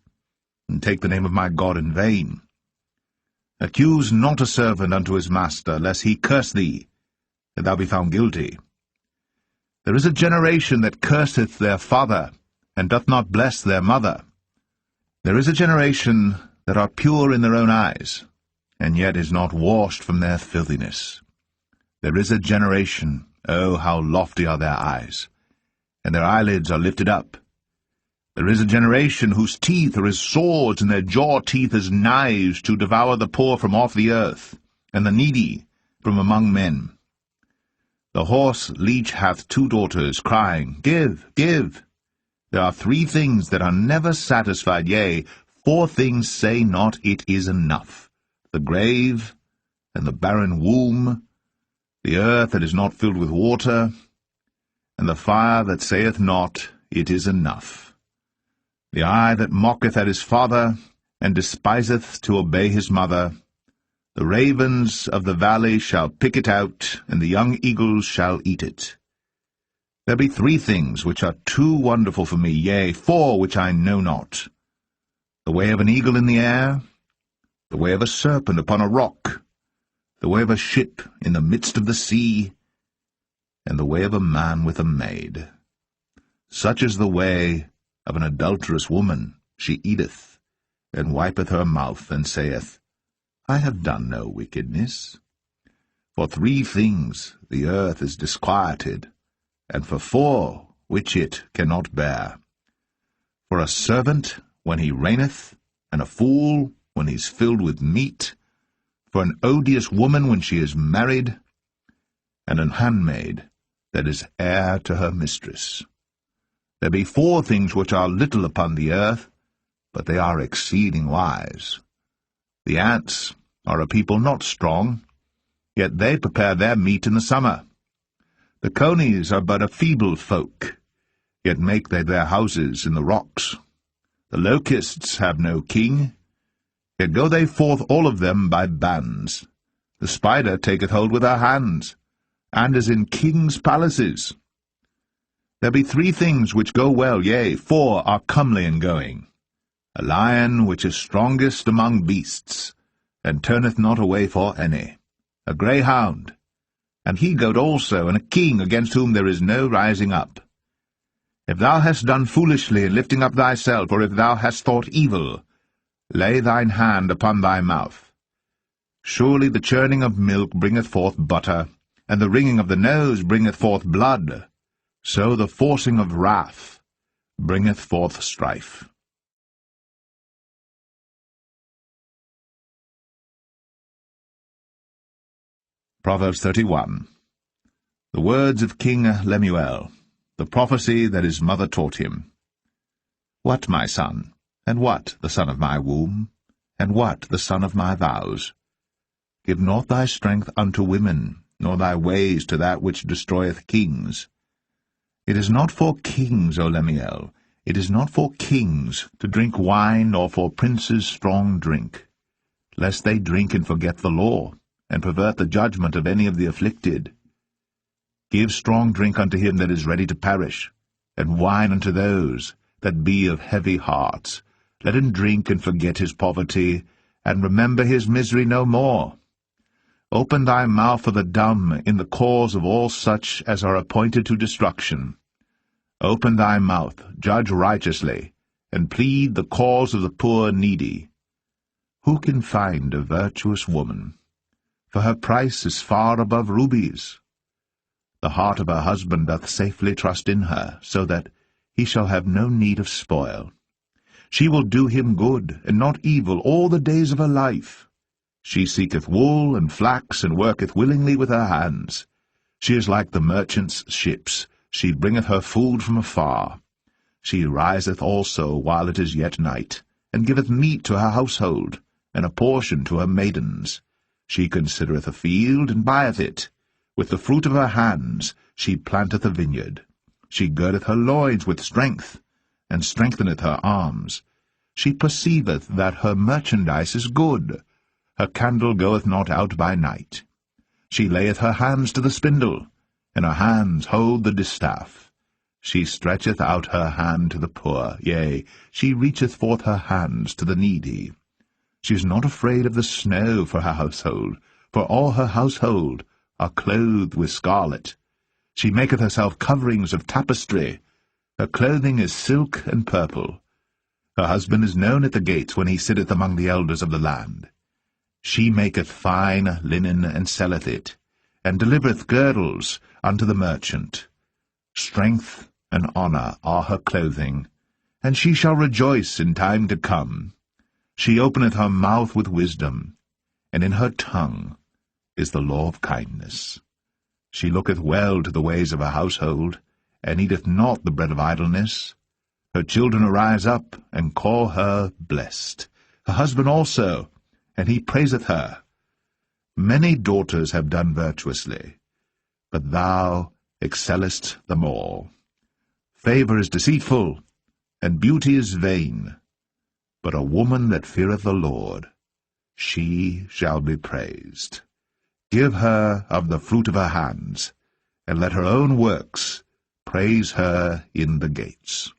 and take the name of my God in vain. Accuse not a servant unto his master, lest he curse thee, that thou be found guilty. There is a generation that curseth their father, and doth not bless their mother. There is a generation that are pure in their own eyes, and yet is not washed from their filthiness. There is a generation, oh, how lofty are their eyes, and their eyelids are lifted up. There is a generation whose teeth are as swords, and their jaw teeth as knives, to devour the poor from off the earth, and the needy from among men. The horse leech hath 2 daughters, crying, Give, give. There are 3 things that are never satisfied, yea, 4 things say not, It is enough. The grave, and the barren womb, the earth that is not filled with water, and the fire that saith not, It is enough. The eye that mocketh at his father, and despiseth to obey his mother. The ravens of the valley shall pick it out, and the young eagles shall eat it. There be 3 things which are too wonderful for me, yea, 4 which I know not. The way of an eagle in the air, the way of a serpent upon a rock, the way of a ship in the midst of the sea, and the way of a man with a maid. Such is the way of an adulterous woman. She eateth, and wipeth her mouth, and saith, I have done no wickedness. For 3 things the earth is disquieted, and for 4 which it cannot bear. For a servant when he reigneth, and a fool when he is filled with meat, for an odious woman when she is married, and an handmaid that is heir to her mistress. There be 4 things which are little upon the earth, but they are exceeding wise. The ants are a people not strong, yet they prepare their meat in the summer. The conies are but a feeble folk, yet make they their houses in the rocks. The locusts have no king, yet go they forth all of them by bands. The spider taketh hold with her hands, and is in kings' palaces. There be 3 things which go well, yea, 4 are comely in going. A lion which is strongest among beasts, and turneth not away for any. A greyhound, and he-goat also, and a king against whom there is no rising up. If thou hast done foolishly in lifting up thyself, or if thou hast thought evil, lay thine hand upon thy mouth. Surely the churning of milk bringeth forth butter, and the wringing of the nose bringeth forth blood. So the forcing of wrath bringeth forth strife. Proverbs 31. The words of King Lemuel, the prophecy that his mother taught him. What, my son, and what the son of my womb, and what the son of my vows? Give not thy strength unto women, nor thy ways to that which destroyeth kings. It is not for kings, O Lemuel, it is not for kings to drink wine, nor for princes strong drink, lest they drink and forget the law, and pervert the judgment of any of the afflicted. Give strong drink unto him that is ready to perish, and wine unto those that be of heavy hearts. Let him drink and forget his poverty, and remember his misery no more. Open thy mouth for the dumb in the cause of all such as are appointed to destruction. Open thy mouth, judge righteously, and plead the cause of the poor and needy. Who can find a virtuous woman? For her price is far above rubies. The heart of her husband doth safely trust in her, so that he shall have no need of spoil. She will do him good, and not evil, all the days of her life. She seeketh wool and flax, and worketh willingly with her hands. She is like the merchant's ships. She bringeth her food from afar. She riseth also while it is yet night, and giveth meat to her household, and a portion to her maidens. She considereth a field, and buyeth it. With the fruit of her hands she planteth a vineyard. She girdeth her loins with strength, and strengtheneth her arms. She perceiveth that her merchandise is good. Her candle goeth not out by night. She layeth her hands to the spindle, and her hands hold the distaff. She stretcheth out her hand to the poor, yea, she reacheth forth her hands to the needy. She is not afraid of the snow for her household, for all her household are clothed with scarlet. She maketh herself coverings of tapestry. Her clothing is silk and purple. Her husband is known at the gates when he sitteth among the elders of the land. She maketh fine linen, and selleth it, and delivereth girdles unto the merchant. Strength and honour are her clothing, and she shall rejoice in time to come. She openeth her mouth with wisdom, and in her tongue is the law of kindness. She looketh well to the ways of her household, and eateth not the bread of idleness. Her children arise up, and call her blessed. Her husband also, and he praiseth her. Many daughters have done virtuously, but thou excellest them all. Favour is deceitful, and beauty is vain, but a woman that feareth the Lord, she shall be praised. Give her of the fruit of her hands, and let her own works praise her in the gates.